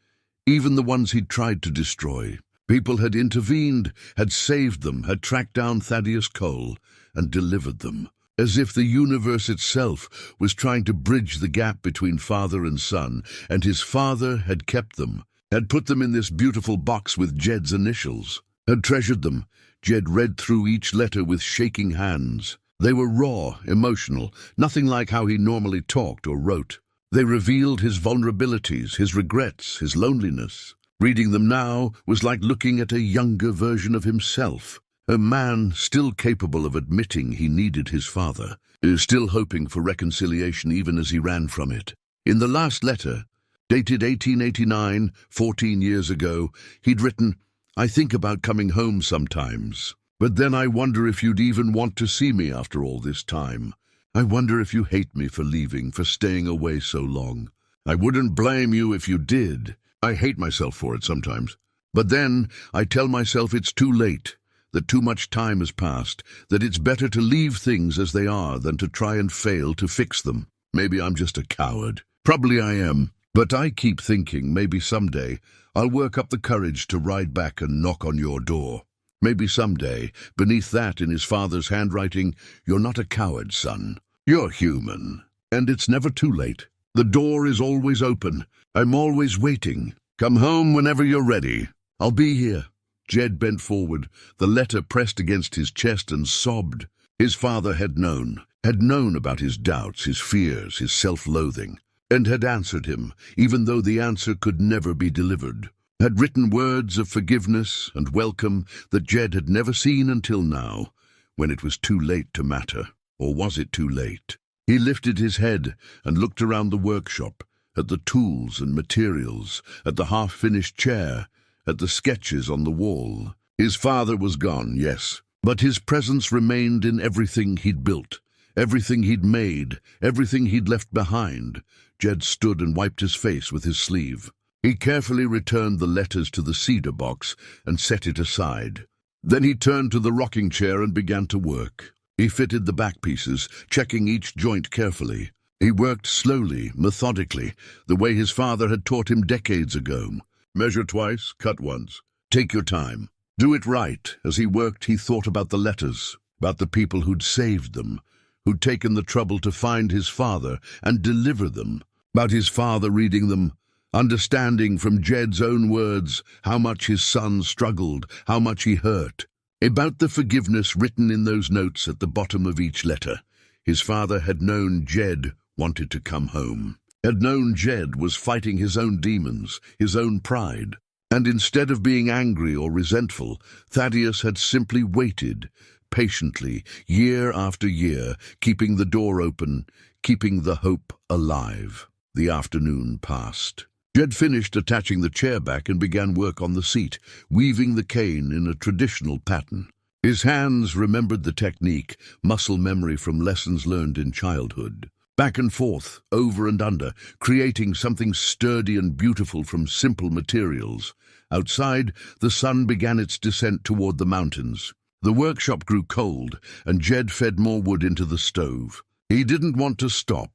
even the ones he'd tried to destroy. People had intervened, had saved them, had tracked down Thaddeus Cole, and delivered them. As if the universe itself was trying to bridge the gap between father and son, and his father had kept them, had put them in this beautiful box with Jed's initials, had treasured them. Jed read through each letter with shaking hands. They were raw, emotional, nothing like how he normally talked or wrote. They revealed his vulnerabilities, his regrets, his loneliness. Reading them now was like looking at a younger version of himself. A man still capable of admitting he needed his father, still hoping for reconciliation even as he ran from it. In the last letter, dated 1889, 14 years ago, he'd written, "I think about coming home sometimes, but then I wonder if you'd even want to see me after all this time. I wonder if you hate me for leaving, for staying away so long. I wouldn't blame you if you did. I hate myself for it sometimes. But then I tell myself it's too late, that too much time has passed, that it's better to leave things as they are than to try and fail to fix them. Maybe I'm just a coward. Probably I am. But I keep thinking maybe someday I'll work up the courage to ride back and knock on your door. Maybe someday, beneath that in his father's handwriting, you're not a coward, son. You're human. And it's never too late. The door is always open. I'm always waiting. Come home whenever you're ready. I'll be here." Jed bent forward, the letter pressed against his chest, and sobbed. His father had known about his doubts, his fears, his self-loathing, and had answered him, even though the answer could never be delivered. Had written words of forgiveness and welcome that Jed had never seen until now, when it was too late to matter. Or was it too late? He lifted his head and looked around the workshop, at the tools and materials, at the half-finished chair, at the sketches on the wall. His father was gone, yes, but his presence remained in everything he'd built, everything he'd made, everything he'd left behind. Jed stood and wiped his face with his sleeve. He carefully returned the letters to the cedar box and set it aside. Then he turned to the rocking chair and began to work. He fitted the back pieces, checking each joint carefully. He worked slowly, methodically, the way his father had taught him decades ago. Measure twice, cut once. Take your time. Do it right. As he worked, he thought about the letters, about the people who'd saved them, who'd taken the trouble to find his father and deliver them, about his father reading them, understanding from Jed's own words how much his son struggled, how much he hurt, about the forgiveness written in those notes at the bottom of each letter. His father had known Jed wanted to come home, had known Jed was fighting his own demons, his own pride. And instead of being angry or resentful, Thaddeus had simply waited, patiently, year after year, keeping the door open, keeping the hope alive. The afternoon passed. Jed finished attaching the chair back and began work on the seat, weaving the cane in a traditional pattern. His hands remembered the technique, muscle memory from lessons learned in childhood. Back and forth, over and under, creating something sturdy and beautiful from simple materials. Outside, the sun began its descent toward the mountains. The workshop grew cold, and Jed fed more wood into the stove. He didn't want to stop,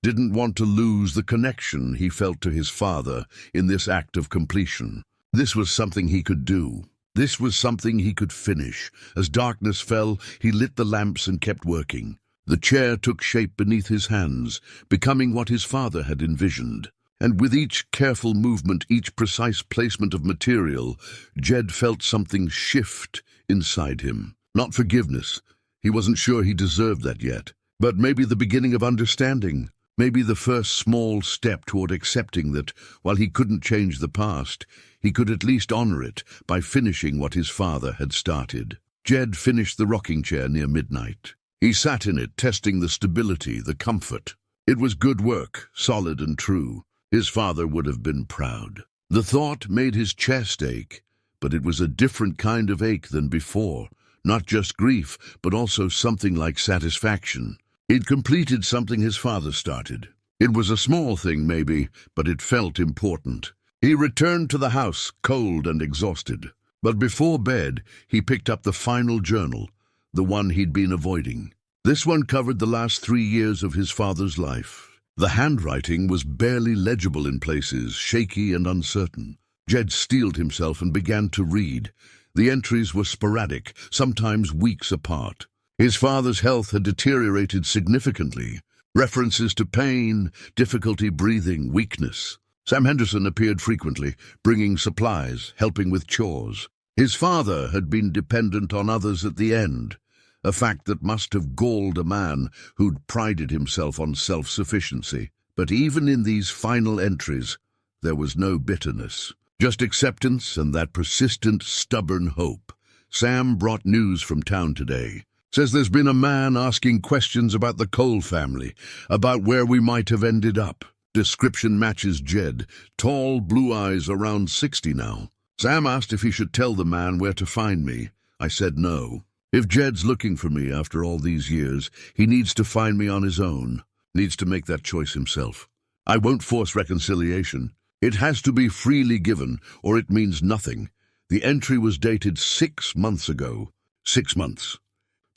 didn't want to lose the connection he felt to his father in this act of completion. This was something he could do. This was something he could finish. As darkness fell, he lit the lamps and kept working. The chair took shape beneath his hands, becoming what his father had envisioned. And with each careful movement, each precise placement of material, Jed felt something shift inside him. Not forgiveness. He wasn't sure he deserved that yet. But maybe the beginning of understanding. Maybe the first small step toward accepting that, while he couldn't change the past, he could at least honor it by finishing what his father had started. Jed finished the rocking chair near midnight. He sat in it, testing the stability, the comfort. It was good work, solid and true. His father would have been proud. The thought made his chest ache, but it was a different kind of ache than before. Not just grief, but also something like satisfaction. He'd completed something his father started. It was a small thing, maybe, but it felt important. He returned to the house, cold and exhausted. But before bed, he picked up the final journal, the one he'd been avoiding. This one covered the last 3 years of his father's life. The handwriting was barely legible in places, shaky and uncertain. Jed steeled himself and began to read. The entries were sporadic, sometimes weeks apart. His father's health had deteriorated significantly. References to pain, difficulty breathing, weakness. Sam Henderson appeared frequently, bringing supplies, helping with chores. His father had been dependent on others at the end, a fact that must have galled a man who'd prided himself on self-sufficiency. But even in these final entries, there was no bitterness, just acceptance and that persistent, stubborn hope. Sam brought news from town today. Says there's been a man asking questions about the Cole family, about where we might have ended up. Description matches Jed, tall, blue eyes, around 60 now. Sam asked if he should tell the man where to find me. I said no. If Jed's looking for me after all these years, he needs to find me on his own, needs to make that choice himself. I won't force reconciliation. It has to be freely given, or it means nothing. The entry was dated 6 months ago. 6 months.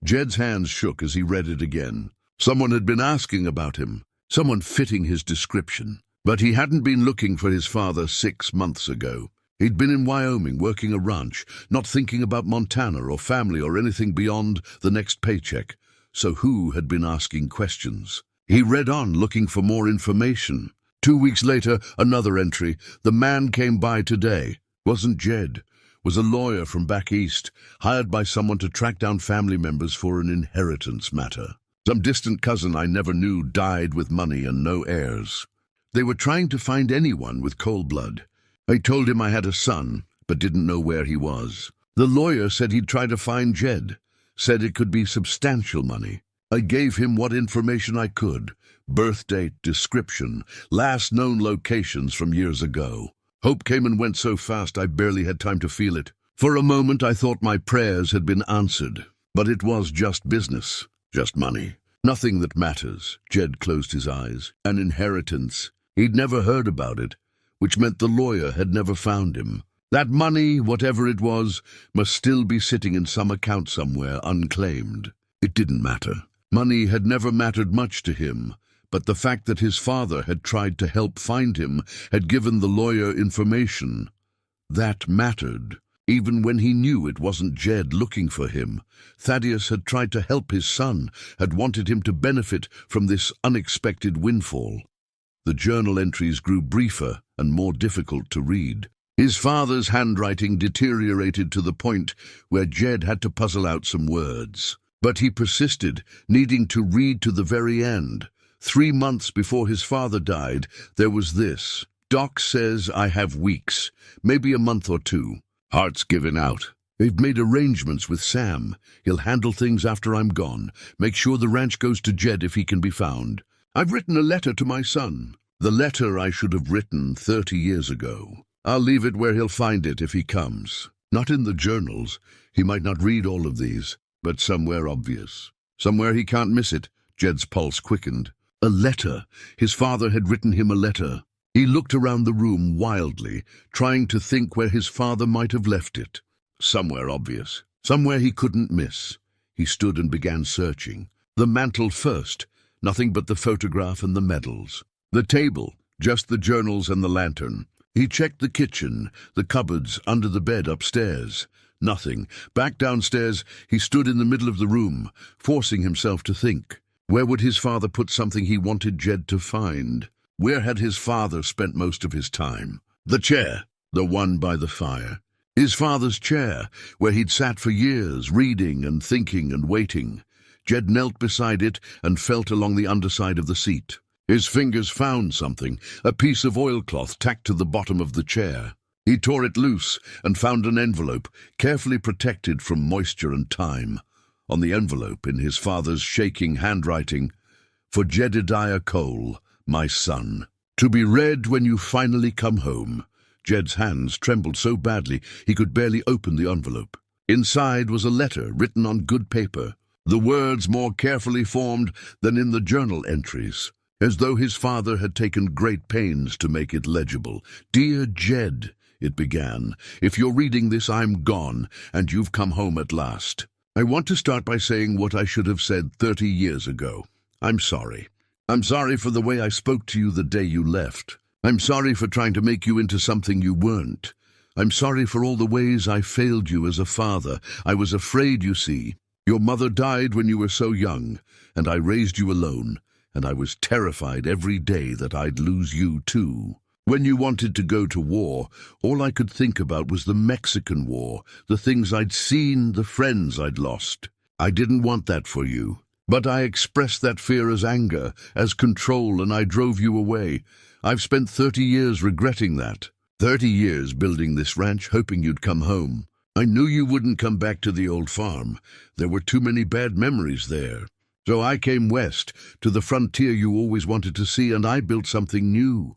Jed's hands shook as he read it again. Someone had been asking about him, someone fitting his description. But he hadn't been looking for his father 6 months ago. He'd been in Wyoming working a ranch, not thinking about Montana or family or anything beyond the next paycheck. So who had been asking questions? He read on, looking for more information. 2 weeks later, another entry. The man came by today. Wasn't Jed. Was a lawyer from back east, hired by someone to track down family members for an inheritance matter. Some distant cousin I never knew died with money and no heirs. They were trying to find anyone with Cole blood. I told him I had a son, but didn't know where he was. The lawyer said he'd try to find Jed, said it could be substantial money. I gave him what information I could, birth date, description, last known locations from years ago. Hope came and went so fast I barely had time to feel it. For a moment I thought my prayers had been answered, but it was just business, just money. Nothing that matters. Jed closed his eyes. An inheritance. He'd never heard about it. which meant the lawyer had never found him. That money, whatever it was, must still be sitting in some account somewhere unclaimed. It didn't matter. Money had never mattered much to him, but the fact that his father had tried to help find him had given the lawyer information. That mattered. Even when he knew it wasn't Jed looking for him, Thaddeus had tried to help his son, had wanted him to benefit from this unexpected windfall. The journal entries grew briefer and more difficult to read. His father's handwriting deteriorated to the point where Jed had to puzzle out some words. But he persisted, needing to read to the very end. 3 months before his father died, there was this. Doc says I have weeks, maybe a month or 2. Heart's given out. They've made arrangements with Sam. He'll handle things after I'm gone. Make sure the ranch goes to Jed if he can be found. I've written a letter to my son. The letter I should have written 30 years ago. I'll leave it where he'll find it if he comes. Not in the journals. He might not read all of these, but somewhere obvious. Somewhere he can't miss it. Jed's pulse quickened. A letter. His father had written him a letter. He looked around the room wildly, trying to think where his father might have left it. Somewhere obvious. Somewhere he couldn't miss. He stood and began searching. The mantel first. Nothing but the photograph and the medals. The table. Just the journals and the lantern. He checked the kitchen, the cupboards, under the bed upstairs. Nothing. Back downstairs, he stood in the middle of the room, forcing himself to think. Where would his father put something he wanted Jed to find? Where had his father spent most of his time? The chair, the one by the fire. His father's chair, where he'd sat for years, reading and thinking and waiting. Jed knelt beside it and felt along the underside of the seat. His fingers found something, a piece of oilcloth tacked to the bottom of the chair. He tore it loose and found an envelope, carefully protected from moisture and time. On the envelope, in his father's shaking handwriting, "For Jedediah Cole, my son. To be read when you finally come home." Jed's hands trembled so badly he could barely open the envelope. Inside was a letter written on good paper, the words more carefully formed than in the journal entries, as though his father had taken great pains to make it legible. "Dear Jed," it began, "if you're reading this, I'm gone, and you've come home at last. I want to start by saying what I should have said 30 years ago. I'm sorry. I'm sorry for the way I spoke to you the day you left. I'm sorry for trying to make you into something you weren't. I'm sorry for all the ways I failed you as a father. I was afraid, you see. Your mother died when you were so young, and I raised you alone, and I was terrified every day that I'd lose you too. When you wanted to go to war, all I could think about was the Mexican War, the things I'd seen, the friends I'd lost. I didn't want that for you. But I expressed that fear as anger, as control, and I drove you away. I've spent 30 years regretting that. 30 years building this ranch, hoping you'd come home. I knew you wouldn't come back to the old farm. There were too many bad memories there. So I came west, to the frontier you always wanted to see, and I built something new.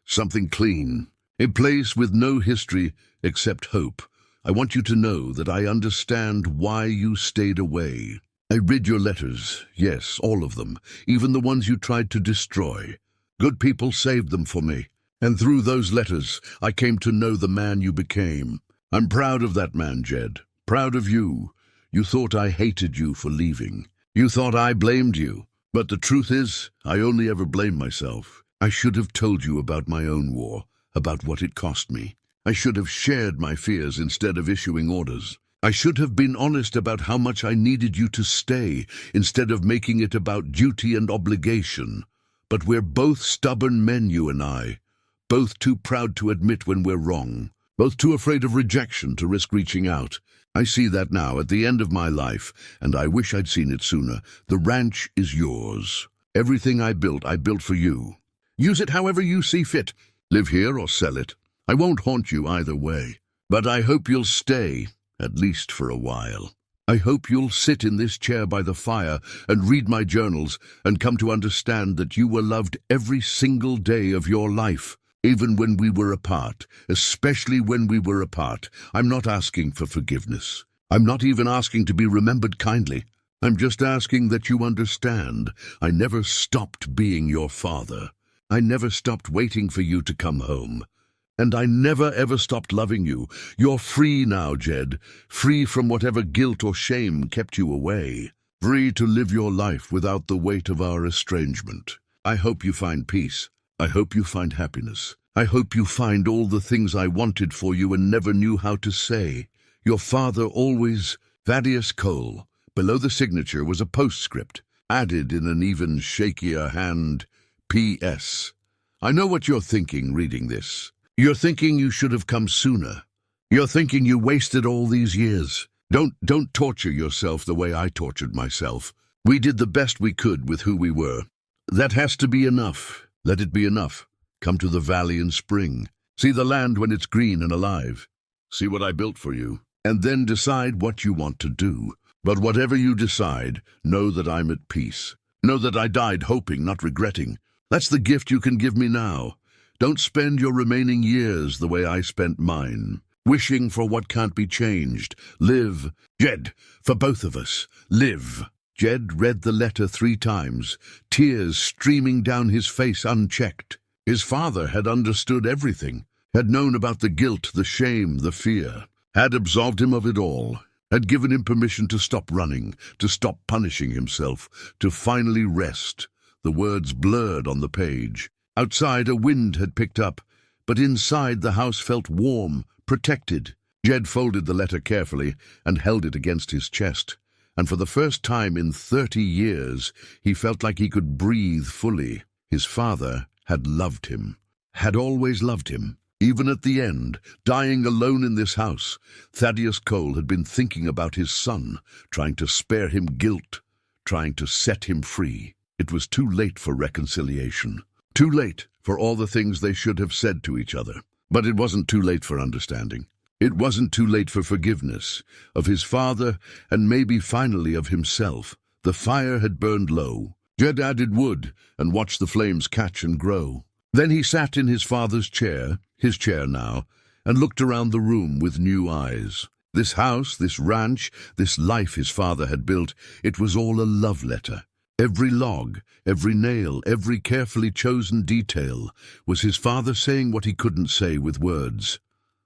Something clean. A place with no history except hope. I want you to know that I understand why you stayed away. I read your letters, yes, all of them, even the ones you tried to destroy. Good people saved them for me, and through those letters I came to know the man you became. I'm proud of that man, Jed. Proud of you. You thought I hated you for leaving. You thought I blamed you. But the truth is, I only ever blame myself. I should have told you about my own war, about what it cost me. I should have shared my fears instead of issuing orders. I should have been honest about how much I needed you to stay, instead of making it about duty and obligation. But we're both stubborn men, you and I. Both too proud to admit when we're wrong. Both too afraid of rejection to risk reaching out. I see that now, at the end of my life, and I wish I'd seen it sooner. The ranch is yours. Everything I built for you. Use it however you see fit. Live here or sell it. I won't haunt you either way. But I hope you'll stay, at least for a while. I hope you'll sit in this chair by the fire and read my journals and come to understand that you were loved every single day of your life, even when we were apart, especially when we were apart. I'm not asking for forgiveness. I'm not even asking to be remembered kindly. I'm just asking that you understand I never stopped being your father. I never stopped waiting for you to come home. And I never ever stopped loving you. You're free now, Jed. Free from whatever guilt or shame kept you away. Free to live your life without the weight of our estrangement. I hope you find peace. I hope you find happiness. I hope you find all the things I wanted for you and never knew how to say. Your father always, Jedediah Cole. Below the signature was a postscript, added in an even shakier hand, P.S. I know what you're thinking reading this. You're thinking you should have come sooner. You're thinking you wasted all these years. Don't torture yourself the way I tortured myself. We did the best we could with who we were. That has to be enough. Let it be enough. Come to the valley in spring. See the land when it's green and alive. See what I built for you. And then decide what you want to do. But whatever you decide, know that I'm at peace. Know that I died hoping, not regretting. That's the gift you can give me now. Don't spend your remaining years the way I spent mine, wishing for what can't be changed. Live, Jed, for both of us. Live. Jed read the letter 3 times, tears streaming down his face unchecked. His father had understood everything, had known about the guilt, the shame, the fear, had absolved him of it all, had given him permission to stop running, to stop punishing himself, to finally rest. The words blurred on the page. Outside, a wind had picked up, but inside the house felt warm, protected. Jed folded the letter carefully and held it against his chest, and for the first time in 30 years, he felt like he could breathe fully. His father had loved him, had always loved him. Even at the end, dying alone in this house, Jedediah Cole had been thinking about his son, trying to spare him guilt, trying to set him free. It was too late for reconciliation. Too late for all the things they should have said to each other. But it wasn't too late for understanding. It wasn't too late for forgiveness, of his father and maybe finally of himself. The fire had burned low. Jed added wood and watched the flames catch and grow. Then he sat in his father's chair, his chair now, and looked around the room with new eyes. This house, this ranch, this life his father had built, it was all a love letter. Every log, every nail, every carefully chosen detail was his father saying what he couldn't say with words.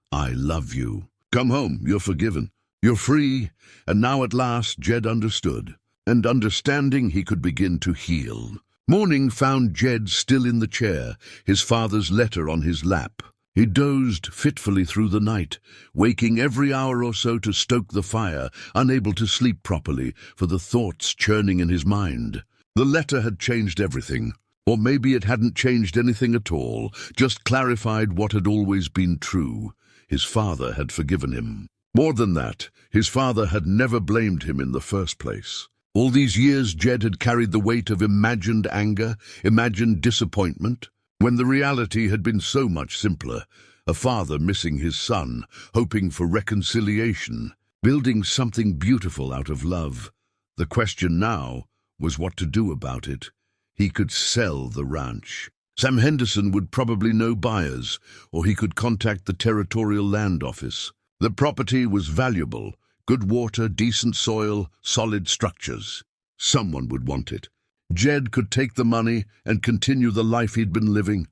I love you. Come home, you're forgiven. You're free. And now at last Jed understood. And understanding, he could begin to heal. Morning found Jed still in the chair, his father's letter on his lap. He dozed fitfully through the night, waking every hour or so to stoke the fire, unable to sleep properly for the thoughts churning in his mind. The letter had changed everything. Or maybe it hadn't changed anything at all, just clarified what had always been true. His father had forgiven him. More than that, his father had never blamed him in the first place. All these years Jed had carried the weight of imagined anger, imagined disappointment, when the reality had been so much simpler. A father missing his son, hoping for reconciliation, building something beautiful out of love. The question now was what to do about it. He could sell the ranch. Sam Henderson would probably know buyers, or he could contact the Territorial Land Office. The property was valuable. Good water, decent soil, solid structures. Someone would want it. Jed could take the money and continue the life he'd been living,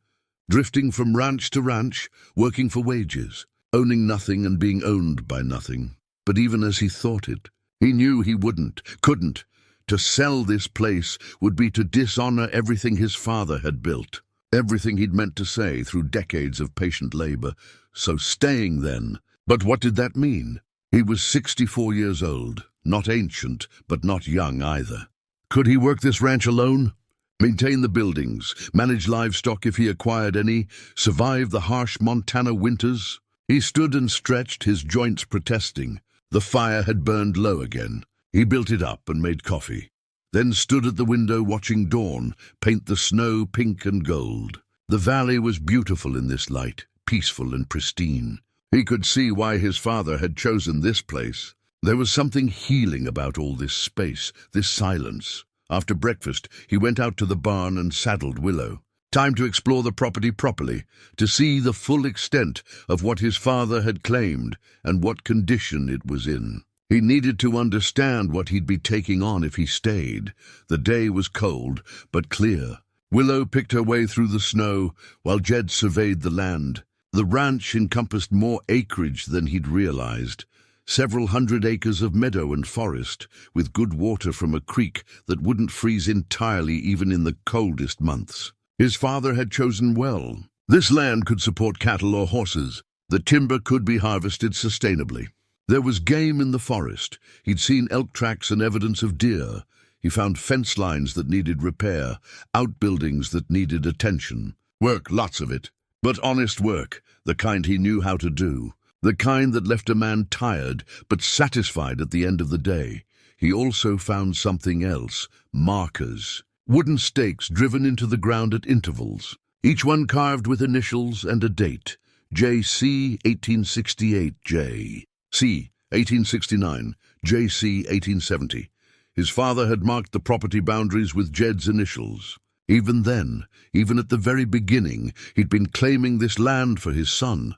drifting from ranch to ranch, working for wages, owning nothing and being owned by nothing. But even as he thought it, he knew he couldn't. To sell this place would be to dishonor everything his father had built, everything he'd meant to say through decades of patient labor. So staying then. But what did that mean? He was 64 years old, not ancient, but not young either. Could he work this ranch alone? Maintain the buildings, manage livestock if he acquired any, survive the harsh Montana winters? He stood and stretched, his joints protesting. The fire had burned low again. He built it up and made coffee, then stood at the window watching dawn paint the snow pink and gold. The valley was beautiful in this light, peaceful and pristine. He could see why his father had chosen this place. There was something healing about all this space, this silence. After breakfast, he went out to the barn and saddled Willow. Time to explore the property properly, to see the full extent of what his father had claimed and what condition it was in. He needed to understand what he'd be taking on if he stayed. The day was cold, but clear. Willow picked her way through the snow while Jed surveyed the land. The ranch encompassed more acreage than he'd realized. Several hundred acres of meadow and forest, with good water from a creek that wouldn't freeze entirely even in the coldest months. His father had chosen well. This land could support cattle or horses. The timber could be harvested sustainably. There was game in the forest. He'd seen elk tracks and evidence of deer. He found fence lines that needed repair, outbuildings that needed attention. Work, lots of it. But honest work, the kind he knew how to do. The kind that left a man tired but satisfied at the end of the day. He also found something else, markers. Wooden stakes driven into the ground at intervals, each one carved with initials and a date. J.C. 1868, J. C. 1869, J.C. 1870. His father had marked the property boundaries with Jed's initials. Even then, even at the very beginning, he'd been claiming this land for his son.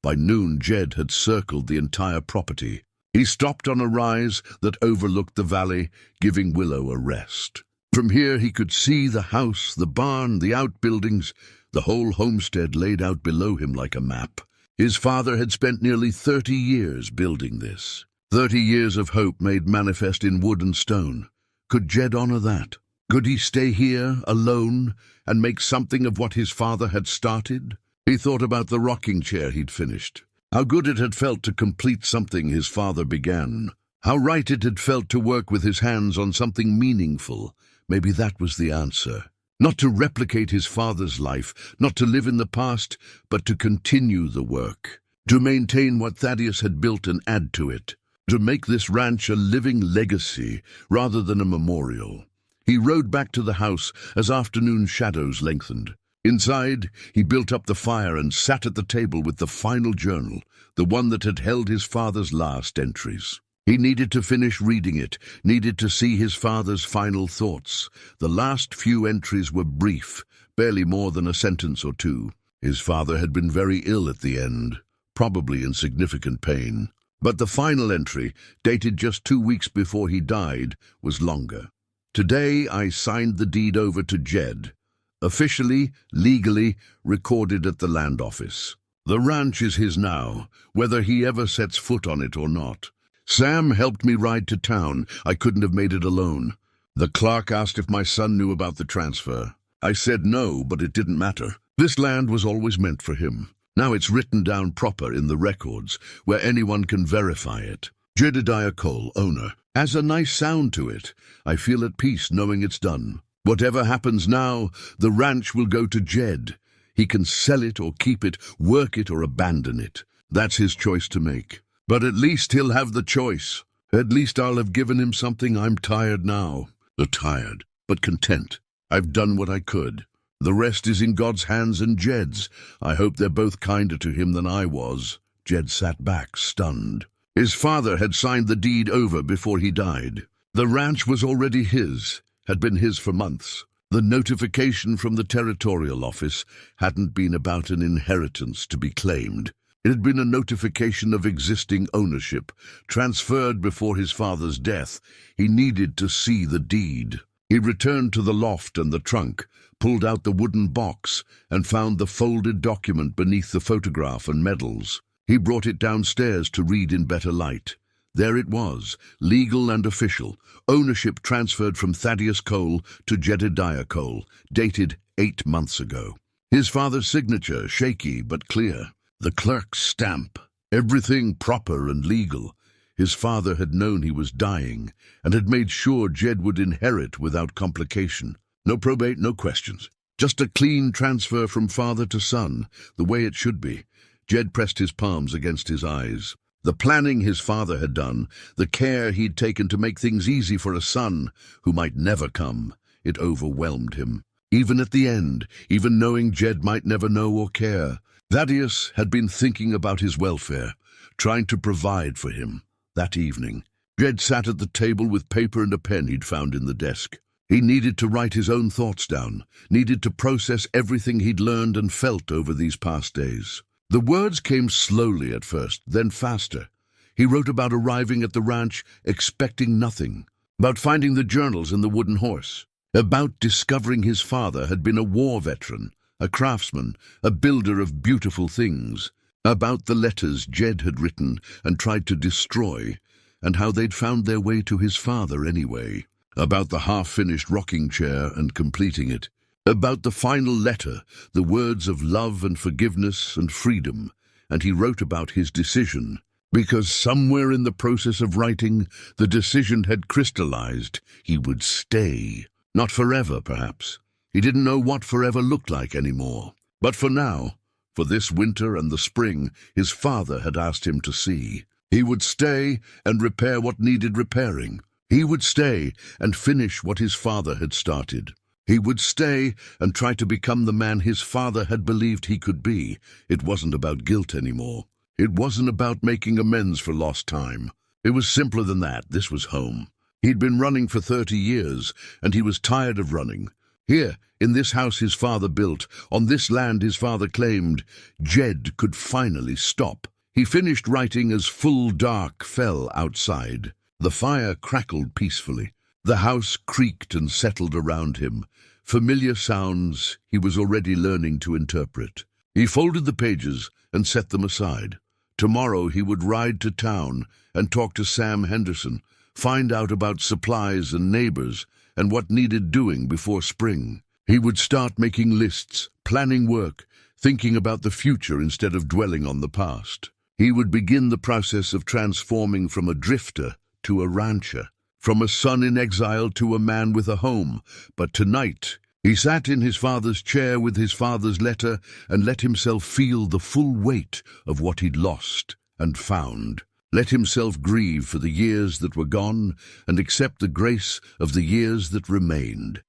By noon, Jed had circled the entire property. He stopped on a rise that overlooked the valley, giving Willow a rest. From here he could see the house, the barn, the outbuildings, the whole homestead laid out below him like a map. His father had spent nearly 30 years building this. 30 years of hope made manifest in wood and stone. Could Jed honor that? Could he stay here, alone, and make something of what his father had started? He thought about the rocking chair he'd finished. How good it had felt to complete something his father began. How right it had felt to work with his hands on something meaningful. Maybe that was the answer. Not to replicate his father's life, not to live in the past, but to continue the work. To maintain what Thaddeus had built and add to it. To make this ranch a living legacy rather than a memorial. He rode back to the house as afternoon shadows lengthened. Inside, he built up the fire and sat at the table with the final journal, the one that had held his father's last entries. He needed to finish reading it, needed to see his father's final thoughts. The last few entries were brief, barely more than a sentence or two. His father had been very ill at the end, probably in significant pain. But the final entry, dated just 2 weeks before he died, was longer. Today I signed the deed over to Jed. Officially, legally, recorded at the land office. The ranch is his now, whether he ever sets foot on it or not. Sam helped me ride to town. I couldn't have made it alone. The clerk asked if my son knew about the transfer. I said no, but it didn't matter. This land was always meant for him. Now it's written down proper in the records, where anyone can verify it. Jedediah Cole, owner, has a nice sound to it. I feel at peace knowing it's done. Whatever happens now, the ranch will go to Jed. He can sell it or keep it, work it or abandon it. That's his choice to make. But at least he'll have the choice. At least I'll have given him something. I'm tired now. Tired, but content. I've done what I could. The rest is in God's hands and Jed's. I hope they're both kinder to him than I was. Jed sat back, stunned. His father had signed the deed over before he died. The ranch was already his. Had been his for months. The notification from the territorial office hadn't been about an inheritance to be claimed. It had been a notification of existing ownership, transferred before his father's death. He needed to see the deed. He returned to the loft and the trunk, pulled out the wooden box, and found the folded document beneath the photograph and medals. He brought it downstairs to read in better light. There it was, legal and official, ownership transferred from Thaddeus Cole to Jedediah Cole, dated 8 months ago. His father's signature, shaky but clear. The clerk's stamp, everything proper and legal. His father had known he was dying, and had made sure Jed would inherit without complication. No probate, no questions. Just a clean transfer from father to son, the way it should be. Jed pressed his palms against his eyes. The planning his father had done, the care he'd taken to make things easy for a son who might never come, it overwhelmed him. Even at the end, even knowing Jed might never know or care, Thaddeus had been thinking about his welfare, trying to provide for him. That evening, Jed sat at the table with paper and a pen he'd found in the desk. He needed to write his own thoughts down, needed to process everything he'd learned and felt over these past days. The words came slowly at first, then faster. He wrote about arriving at the ranch, expecting nothing, about finding the journals and the wooden horse, about discovering his father had been a war veteran, a craftsman, a builder of beautiful things, about the letters Jed had written and tried to destroy, and how they'd found their way to his father anyway, about the half-finished rocking chair and completing it, about the final letter, the words of love and forgiveness and freedom, and he wrote about his decision, because somewhere in the process of writing, the decision had crystallized. He would stay. Not forever, perhaps. He didn't know what forever looked like anymore. But for now, for this winter and the spring, his father had asked him to see. He would stay and repair what needed repairing. He would stay and finish what his father had started. He would stay and try to become the man his father had believed he could be. It wasn't about guilt anymore. It wasn't about making amends for lost time. It was simpler than that. This was home. He'd been running for 30 years, and he was tired of running. Here, in this house his father built, on this land his father claimed, Jed could finally stop. He finished writing as full dark fell outside. The fire crackled peacefully. The house creaked and settled around him. Familiar sounds he was already learning to interpret. He folded the pages and set them aside. Tomorrow he would ride to town and talk to Sam Henderson, find out about supplies and neighbors and what needed doing before spring. He would start making lists, planning work, thinking about the future instead of dwelling on the past. He would begin the process of transforming from a drifter to a rancher, from a son in exile to a man with a home. But tonight, he sat in his father's chair with his father's letter and let himself feel the full weight of what he'd lost and found. Let himself grieve for the years that were gone and accept the grace of the years that remained.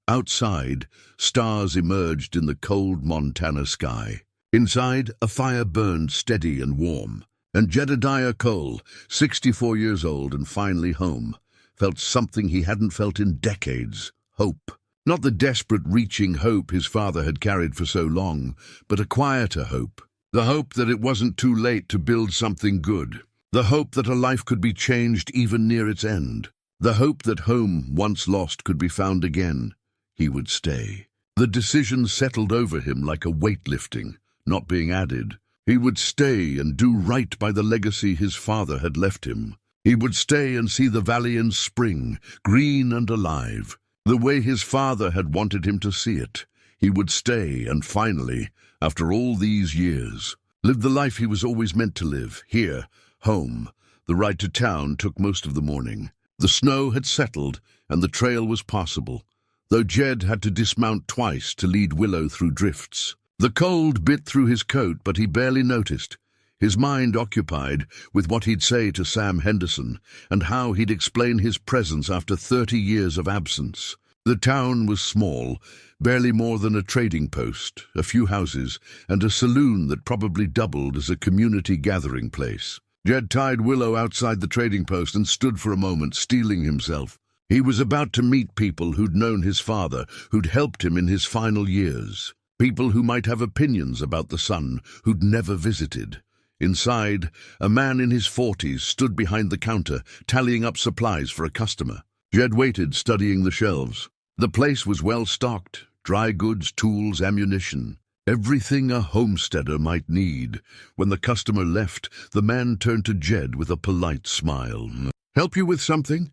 Outside, stars emerged in the cold Montana sky. Inside, a fire burned steady and warm. And Jedediah Cole, 64 years old and finally home, felt something he hadn't felt in decades: hope. Not the desperate reaching hope his father had carried for so long, but a quieter hope. The hope that it wasn't too late to build something good. The hope that a life could be changed even near its end. The hope that home, once lost, could be found again. He would stay. The decision settled over him like a weight lifting, not being added. He would stay and do right by the legacy his father had left him. He would stay and see the valley in spring, green and alive, the way his father had wanted him to see it. He would stay and finally, after all these years, live the life he was always meant to live, here, home. The ride to town took most of the morning. The snow had settled and the trail was passable, though Jed had to dismount twice to lead Willow through drifts. The cold bit through his coat, but he barely noticed, his mind occupied with what he'd say to Sam Henderson and how he'd explain his presence after 30 years of absence. The town was small, barely more than a trading post, a few houses, and a saloon that probably doubled as a community gathering place. Jed tied Willow outside the trading post and stood for a moment, steeling himself. He was about to meet people who'd known his father, who'd helped him in his final years. People who might have opinions about the son who'd never visited. Inside, a man in his 40s stood behind the counter, tallying up supplies for a customer. Jed waited, studying the shelves. The place was well stocked: dry goods, tools, ammunition. Everything a homesteader might need. When the customer left, the man turned to Jed with a polite smile. "Help you with something?"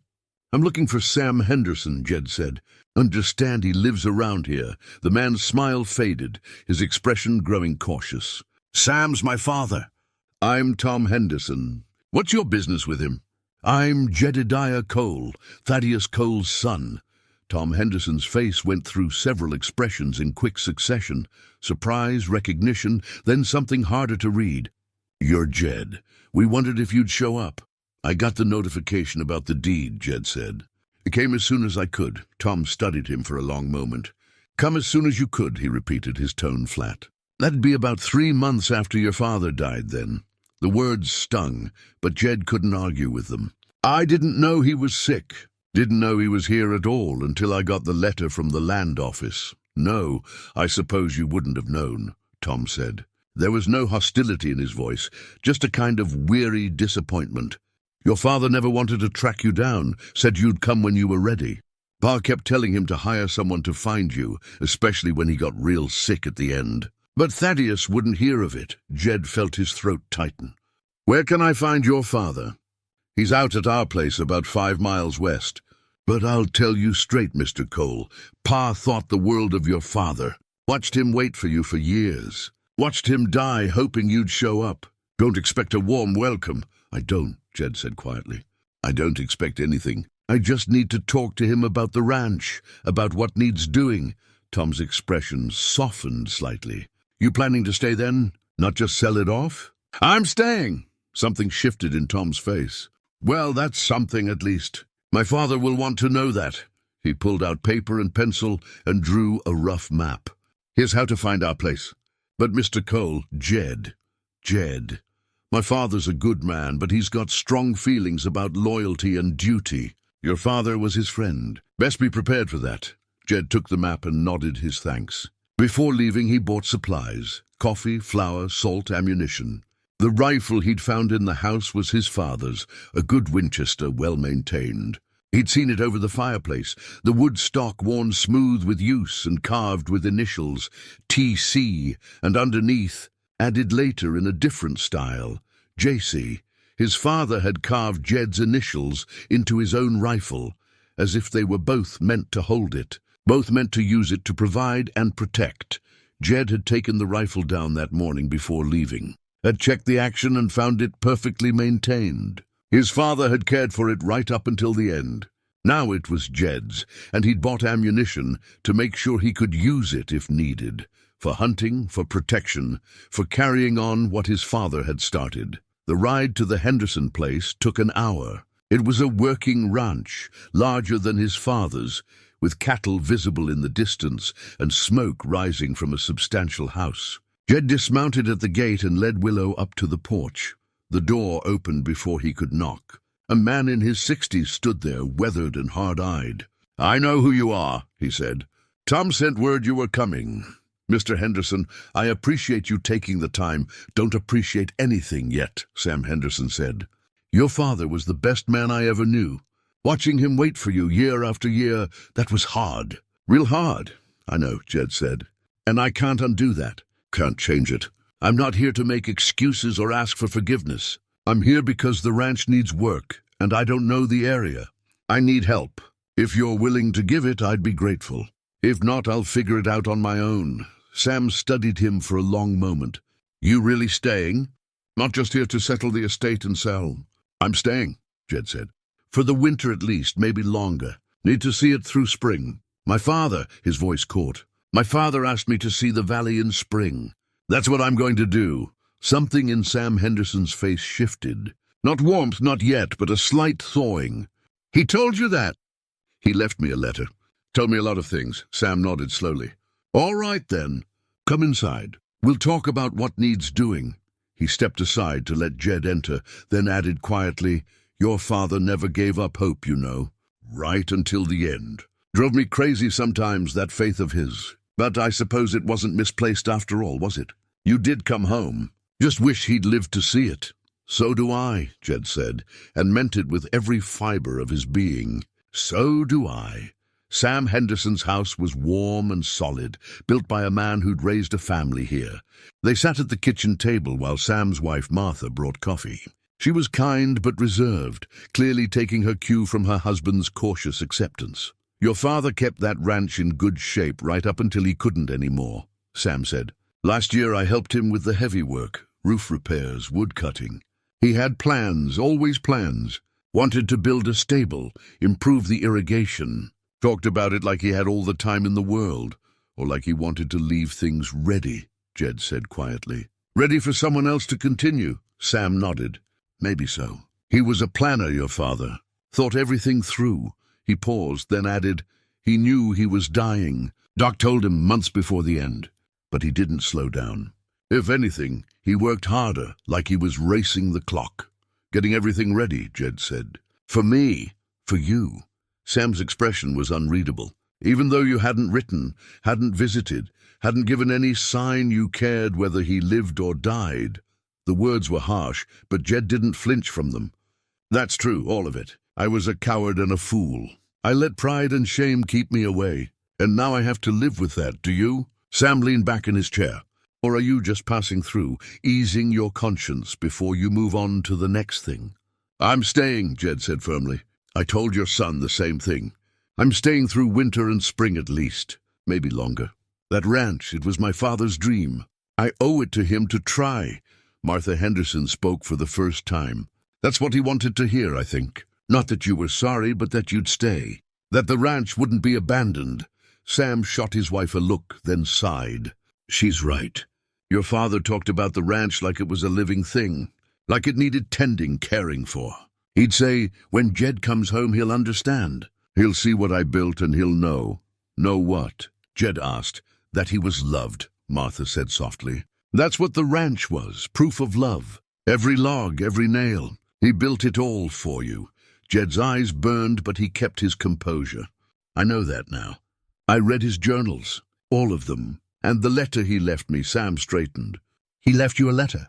"I'm looking for Sam Henderson," Jed said. "Understand he lives around here." The man's smile faded, his expression growing cautious. "Sam's my father." "I'm Tom Henderson. What's your business with him?" "I'm Jedediah Cole, Thaddeus Cole's son." Tom Henderson's face went through several expressions in quick succession: surprise, recognition, then something harder to read. "You're Jed. We wondered if you'd show up." "I got the notification about the deed," Jed said. "It came as soon as I could." Tom studied him for a long moment. "Come as soon as you could," he repeated, his tone flat. "That'd be about 3 months after your father died then." The words stung, but Jed couldn't argue with them. "I didn't know he was sick. Didn't know he was here at all until I got the letter from the land office." "No, I suppose you wouldn't have known," Tom said. There was no hostility in his voice, just a kind of weary disappointment. "Your father never wanted to track you down, said you'd come when you were ready." Pa kept telling him to hire someone to find you, especially when he got real sick at the end. But Thaddeus wouldn't hear of it. Jed felt his throat tighten. Where can I find your father? He's out at our place about 5 miles west. But I'll tell you straight, Mr. Cole, Pa thought the world of your father. Watched him wait for you for years. Watched him die hoping you'd show up. Don't expect a warm welcome. I don't, Jed said quietly. I don't expect anything. I just need to talk to him about the ranch, about what needs doing. Tom's expression softened slightly. You planning to stay then? Not just sell it off? I'm staying. Something shifted in Tom's face. Well, that's something at least. My father will want to know that. He pulled out paper and pencil and drew a rough map. Here's how to find our place. But Mr. Cole, Jed. My father's a good man, but he's got strong feelings about loyalty and duty. Your father was his friend. Best be prepared for that. Jed took the map and nodded his thanks. Before leaving, he bought supplies. Coffee, flour, salt, ammunition. The rifle he'd found in the house was his father's, a good Winchester, well-maintained. He'd seen it over the fireplace, the wood stock worn smooth with use and carved with initials, T.C., and underneath, added later in a different style, J.C. His father had carved Jed's initials into his own rifle, as if they were both meant to hold it, both meant to use it to provide and protect. Jed had taken the rifle down that morning before leaving, had checked the action and found it perfectly maintained. His father had cared for it right up until the end. Now it was Jed's, and he'd bought ammunition to make sure he could use it if needed, for hunting, for protection, for carrying on what his father had started. The ride to the Henderson place took an hour. It was a working ranch, larger than his father's, with cattle visible in the distance and smoke rising from a substantial house. Jed dismounted at the gate and led Willow up to the porch. The door opened before he could knock. A man in his 60s stood there, weathered and hard-eyed. "I know who you are," he said. "Tom sent word you were coming. Mr. Henderson, I appreciate you taking the time. Don't appreciate anything yet," Sam Henderson said. "Your father was the best man I ever knew. Watching him wait for you year after year, that was hard. Real hard." "I know," Jed said. "And I can't undo that. Can't change it. I'm not here to make excuses or ask for forgiveness. I'm here because the ranch needs work, and I don't know the area. I need help. If you're willing to give it, I'd be grateful. If not, I'll figure it out on my own." Sam studied him for a long moment. "You really staying? Not just here to settle the estate and sell?" "I'm staying," Jed said. "For the winter at least, maybe longer. Need to see it through spring. My father," his voice caught. "My father asked me to see the valley in spring. That's what I'm going to do." Something in Sam Henderson's face shifted. Not warmth, not yet, but a slight thawing. "He told you that?" "He left me a letter. Told me a lot of things." Sam nodded slowly. "All right, then. Come inside. We'll talk about what needs doing." He stepped aside to let Jed enter, then added quietly, "Your father never gave up hope, you know. Right until the end. Drove me crazy sometimes, that faith of his. But I suppose it wasn't misplaced after all, was it? You did come home. Just wish he'd lived to see it." "So do I," Jed said, and meant it with every fiber of his being. "So do I." Sam Henderson's house was warm and solid, built by a man who'd raised a family here. They sat at the kitchen table while Sam's wife Martha brought coffee. She was kind but reserved, clearly taking her cue from her husband's cautious acceptance. "Your father kept that ranch in good shape right up until he couldn't anymore," Sam said. "Last year I helped him with the heavy work, roof repairs, wood cutting. He had plans, always plans. Wanted to build a stable, improve the irrigation. Talked about it like he had all the time in the world, or like he wanted to leave things ready," Jed said quietly. "Ready for someone else to continue?" Sam nodded. "Maybe so. He was a planner, your father. Thought everything through." He paused, then added, "He knew he was dying. Doc told him months before the end. But he didn't slow down. If anything, he worked harder, like he was racing the clock. Getting everything ready," Jed said. "For me, for you." Sam's expression was unreadable. "Even though you hadn't written, hadn't visited, hadn't given any sign you cared whether he lived or died." The words were harsh, but Jed didn't flinch from them. "That's true, all of it. I was a coward and a fool. I let pride and shame keep me away, and now I have to live with that, do you? Sam leaned back in his chair. Or are you just passing through, easing your conscience before you move on to the next thing? I'm staying, Jed said firmly. I told your son the same thing. I'm staying through winter and spring at least, maybe longer. That ranch, it was my father's dream. I owe it to him to try. Martha Henderson spoke for the first time. That's what he wanted to hear, I think. Not that you were sorry, but that you'd stay. That the ranch wouldn't be abandoned. Sam shot his wife a look, then sighed. She's right. Your father talked about the ranch like it was a living thing, like it needed tending, caring for. He'd say, when Jed comes home, he'll understand. He'll see what I built and he'll know. Know what? Jed asked. That he was loved, Martha said softly. That's what the ranch was, proof of love. Every log, every nail. He built it all for you. Jed's eyes burned, but he kept his composure. I know that now. I read his journals, all of them, and the letter he left me. Sam straightened. He left you a letter?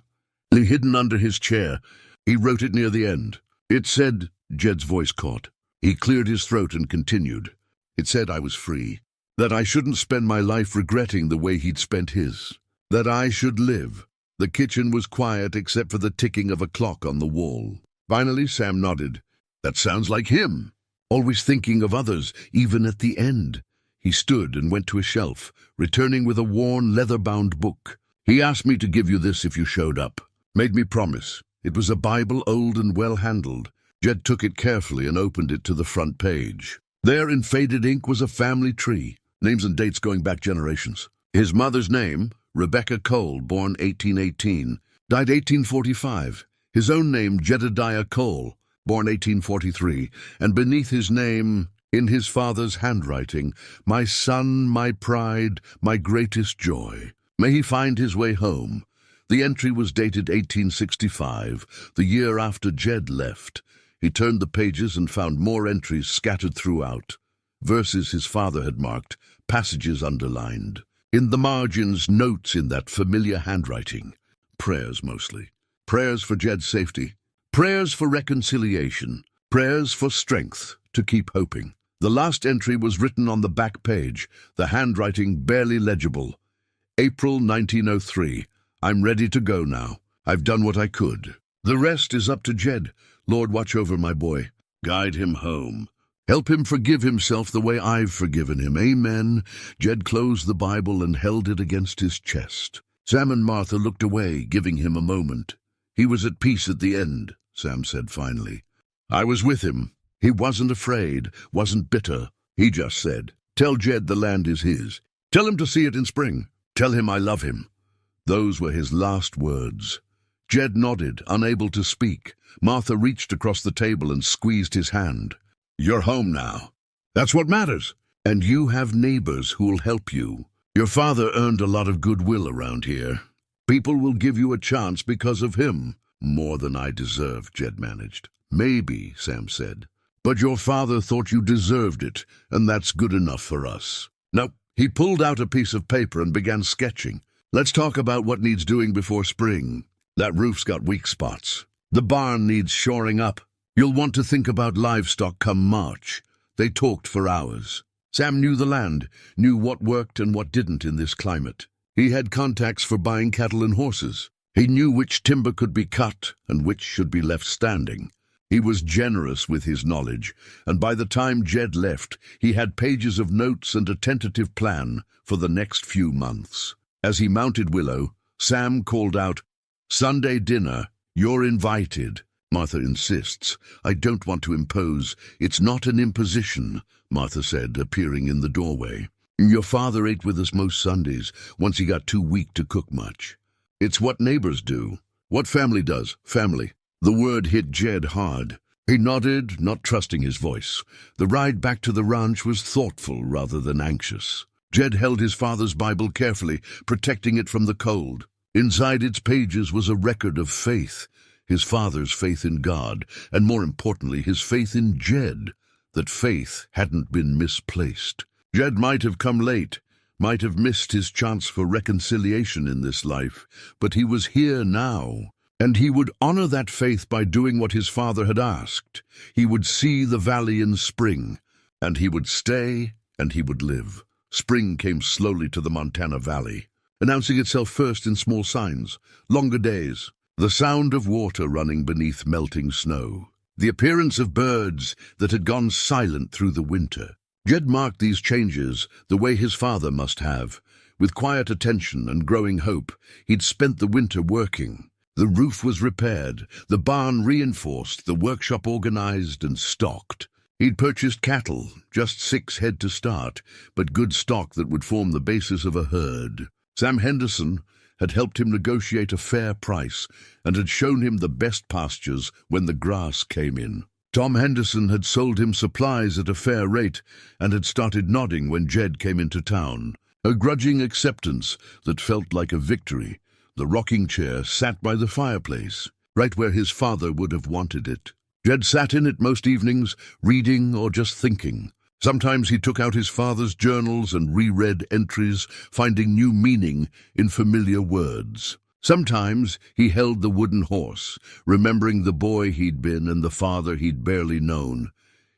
Hidden under his chair. He wrote it near the end. It said, Jed's voice caught. He cleared his throat and continued. It said I was free, that I shouldn't spend my life regretting the way he'd spent his, that I should live. The kitchen was quiet except for the ticking of a clock on the wall. Finally, Sam nodded. That sounds like him. Always thinking of others, even at the end. He stood and went to a shelf, returning with a worn, leather-bound book. He asked me to give you this if you showed up. Made me promise. It was a Bible, old and well-handled. Jed took it carefully and opened it to the front page. There, in faded ink, was a family tree, names and dates going back generations. His mother's name, Rebecca Cole, born 1818, died 1845. His own name, Jedediah Cole, born 1843, and beneath his name, in his father's handwriting, my son, my pride, my greatest joy. May he find his way home. The entry was dated 1865, the year after Jed left. He turned the pages and found more entries scattered throughout. Verses his father had marked, passages underlined. In the margins, notes in that familiar handwriting. Prayers mostly. Prayers for Jed's safety. Prayers for reconciliation. Prayers for strength to keep hoping. The last entry was written on the back page, the handwriting barely legible. April 1903. I'm ready to go now. I've done what I could. The rest is up to Jed. Lord, watch over my boy. Guide him home. Help him forgive himself the way I've forgiven him. Amen. Jed closed the Bible and held it against his chest. Sam and Martha looked away, giving him a moment. He was at peace at the end, Sam said finally. I was with him. He wasn't afraid, wasn't bitter. He just said, tell Jed the land is his. Tell him to see it in spring. Tell him I love him. Those were his last words. Jed nodded, unable to speak. Martha reached across the table and squeezed his hand. You're home now. That's what matters. And you have neighbors who'll help you. Your father earned a lot of goodwill around here. People will give you a chance because of him. More than I deserve, Jed managed. Maybe, Sam said. But your father thought you deserved it, and that's good enough for us. Now, he pulled out a piece of paper and began sketching. Let's talk about what needs doing before spring. That roof's got weak spots. The barn needs shoring up. You'll want to think about livestock come March. They talked for hours. Sam knew the land, knew what worked and what didn't in this climate. He had contacts for buying cattle and horses. He knew which timber could be cut and which should be left standing. He was generous with his knowledge, and by the time Jed left, he had pages of notes and a tentative plan for the next few months. As he mounted Willow, Sam called out, Sunday dinner, you're invited. Martha insists. I don't want to impose. It's not an imposition, Martha said, appearing in the doorway. Your father ate with us most Sundays, once he got too weak to cook much. It's what neighbors do. What family does, family. The word hit Jed hard. He nodded, not trusting his voice. The ride back to the ranch was thoughtful rather than anxious. Jed held his father's Bible carefully, protecting it from the cold. Inside its pages was a record of faith. His father's faith in God, and more importantly, his faith in Jed, that faith hadn't been misplaced. Jed might have come late, might have missed his chance for reconciliation in this life, but he was here now, and he would honor that faith by doing what his father had asked. He would see the valley in spring. And he would stay, and he would live. Spring came slowly to the Montana Valley, announcing itself first in small signs, longer days, the sound of water running beneath melting snow, the appearance of birds that had gone silent through the winter. Jed marked these changes the way his father must have. With quiet attention and growing hope, he'd spent the winter working. The roof was repaired, the barn reinforced, the workshop organized and stocked. He'd purchased cattle, just 6 head to start, but good stock that would form the basis of a herd. Sam Henderson had helped him negotiate a fair price and had shown him the best pastures when the grass came in. Tom Henderson had sold him supplies at a fair rate and had started nodding when Jed came into town. A grudging acceptance that felt like a victory. The rocking chair sat by the fireplace, right where his father would have wanted it. Jed sat in it most evenings, reading or just thinking. Sometimes he took out his father's journals and reread entries, finding new meaning in familiar words. Sometimes he held the wooden horse, remembering the boy he'd been and the father he'd barely known.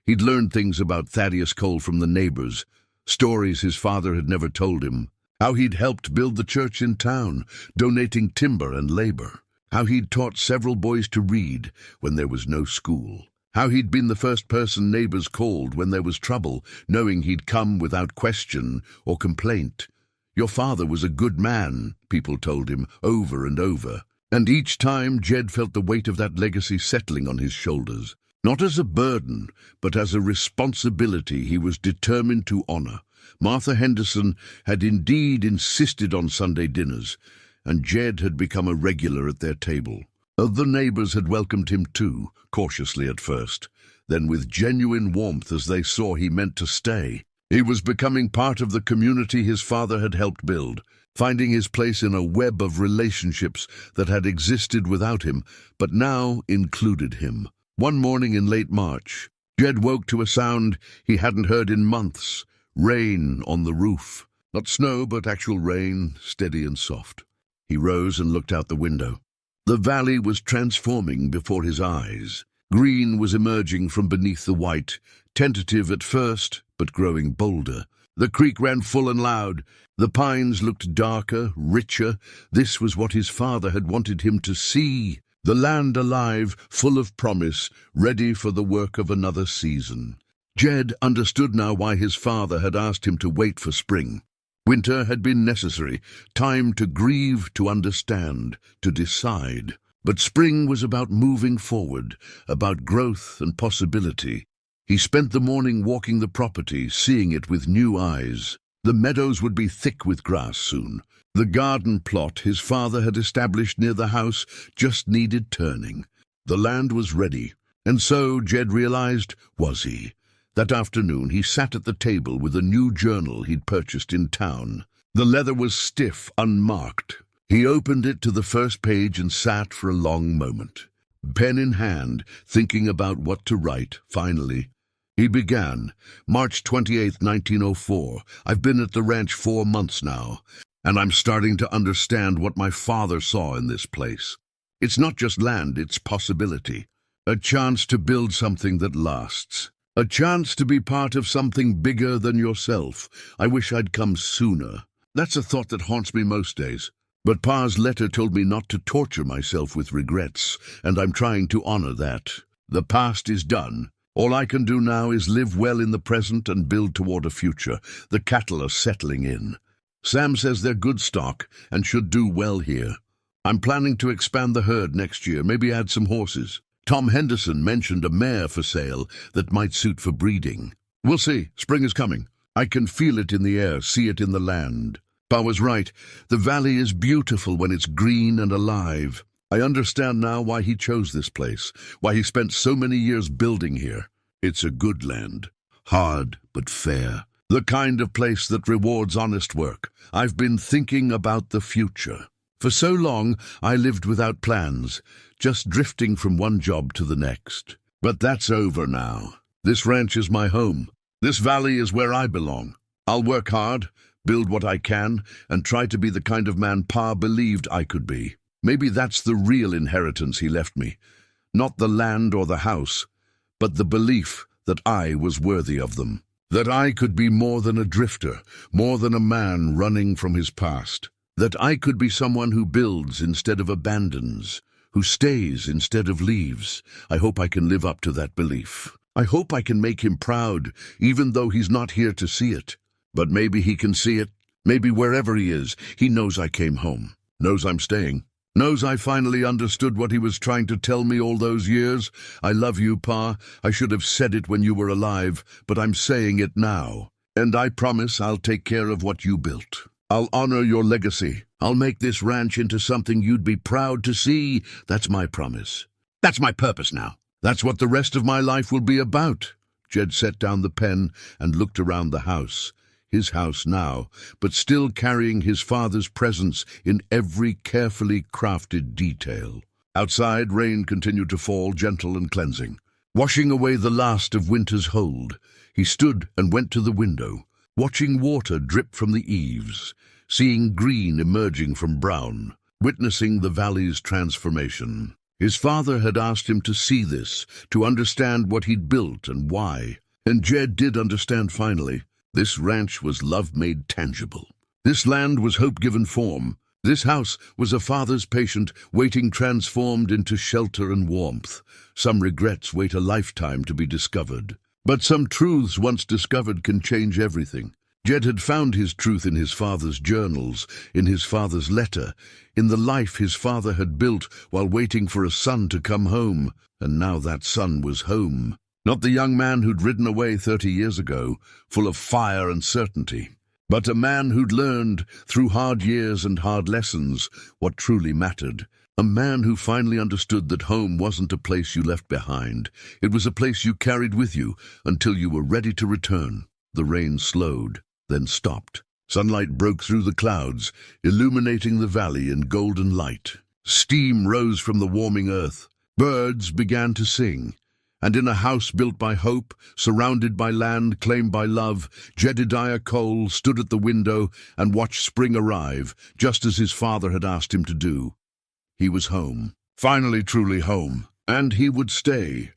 He'd learned things about Thaddeus Cole from the neighbors, stories his father had never told him, how he'd helped build the church in town, donating timber and labor, how he'd taught several boys to read when there was no school, how he'd been the first person neighbors called when there was trouble, knowing he'd come without question or complaint. Your father was a good man, people told him over and over, and each time Jed felt the weight of that legacy settling on his shoulders. Not as a burden, but as a responsibility he was determined to honor. Martha Henderson had indeed insisted on Sunday dinners, and Jed had become a regular at their table. Other neighbors had welcomed him too, cautiously at first, then with genuine warmth as they saw he meant to stay. He was becoming part of the community his father had helped build, finding his place in a web of relationships that had existed without him, but now included him. One morning in late March, Jed woke to a sound he hadn't heard in months. Rain on the roof. Not snow, but actual rain, steady and soft. He rose and looked out the window. The valley was transforming before his eyes. Green was emerging from beneath the white, tentative at first, but growing bolder. The creek ran full and loud. The pines looked darker, richer. This was what his father had wanted him to see. The land alive, full of promise, ready for the work of another season. Jed understood now why his father had asked him to wait for spring. Winter had been necessary, time to grieve, to understand, to decide. But spring was about moving forward, about growth and possibility. He spent the morning walking the property, seeing it with new eyes. The meadows would be thick with grass soon. The garden plot his father had established near the house just needed turning. The land was ready, and so, Jed realized, was he. That afternoon he sat at the table with a new journal he'd purchased in town. The leather was stiff, unmarked. He opened it to the first page and sat for a long moment. Pen in hand, thinking about what to write, finally. He began, March 28, 1904. I've been at the ranch 4 months now, and I'm starting to understand what my father saw in this place. It's not just land, it's possibility. A chance to build something that lasts. A chance to be part of something bigger than yourself. I wish I'd come sooner. That's a thought that haunts me most days. But Pa's letter told me not to torture myself with regrets, and I'm trying to honor that. The past is done. All I can do now is live well in the present and build toward a future. The cattle are settling in. Sam says they're good stock and should do well here. I'm planning to expand the herd next year, maybe add some horses. Tom Henderson mentioned a mare for sale that might suit for breeding. We'll see. Spring is coming. I can feel it in the air, see it in the land. Pa was right. The valley is beautiful when it's green and alive. I understand now why he chose this place, why he spent so many years building here. It's a good land. Hard, but fair. The kind of place that rewards honest work. I've been thinking about the future. For so long, I lived without plans, just drifting from one job to the next. But that's over now. This ranch is my home. This valley is where I belong. I'll work hard, build what I can, and try to be the kind of man Pa believed I could be. Maybe that's the real inheritance he left me. Not the land or the house, but the belief that I was worthy of them. That I could be more than a drifter, more than a man running from his past. That I could be someone who builds instead of abandons, who stays instead of leaves. I hope I can live up to that belief. I hope I can make him proud, even though he's not here to see it. But maybe he can see it. Maybe wherever he is, he knows I came home, knows I'm staying, knows I finally understood what he was trying to tell me all those years. I love you, Pa. I should have said it when you were alive, but I'm saying it now. And I promise I'll take care of what you built. I'll honor your legacy. I'll make this ranch into something you'd be proud to see. That's my promise. That's my purpose now. That's what the rest of my life will be about. Jed set down the pen and looked around the house. His house now, but still carrying his father's presence in every carefully crafted detail. Outside, rain continued to fall, gentle and cleansing, washing away the last of winter's hold. He stood and went to the window, watching water drip from the eaves, seeing green emerging from brown, witnessing the valley's transformation. His father had asked him to see this, to understand what he'd built and why. And Jed did understand finally. This ranch was love made tangible. This land was hope given form. This house was a father's patient waiting transformed into shelter and warmth. Some regrets wait a lifetime to be discovered. But some truths once discovered can change everything. Jed had found his truth in his father's journals, in his father's letter, in the life his father had built while waiting for a son to come home. And now that son was home. Not the young man who'd ridden away 30 years ago, full of fire and certainty, but a man who'd learned, through hard years and hard lessons, what truly mattered. A man who finally understood that home wasn't a place you left behind. It was a place you carried with you until you were ready to return. The rain slowed, then stopped. Sunlight broke through the clouds, illuminating the valley in golden light. Steam rose from the warming earth. Birds began to sing. And in a house built by hope, surrounded by land claimed by love, Jedediah Cole stood at the window and watched spring arrive, just as his father had asked him to do. He was home, finally truly home, and he would stay.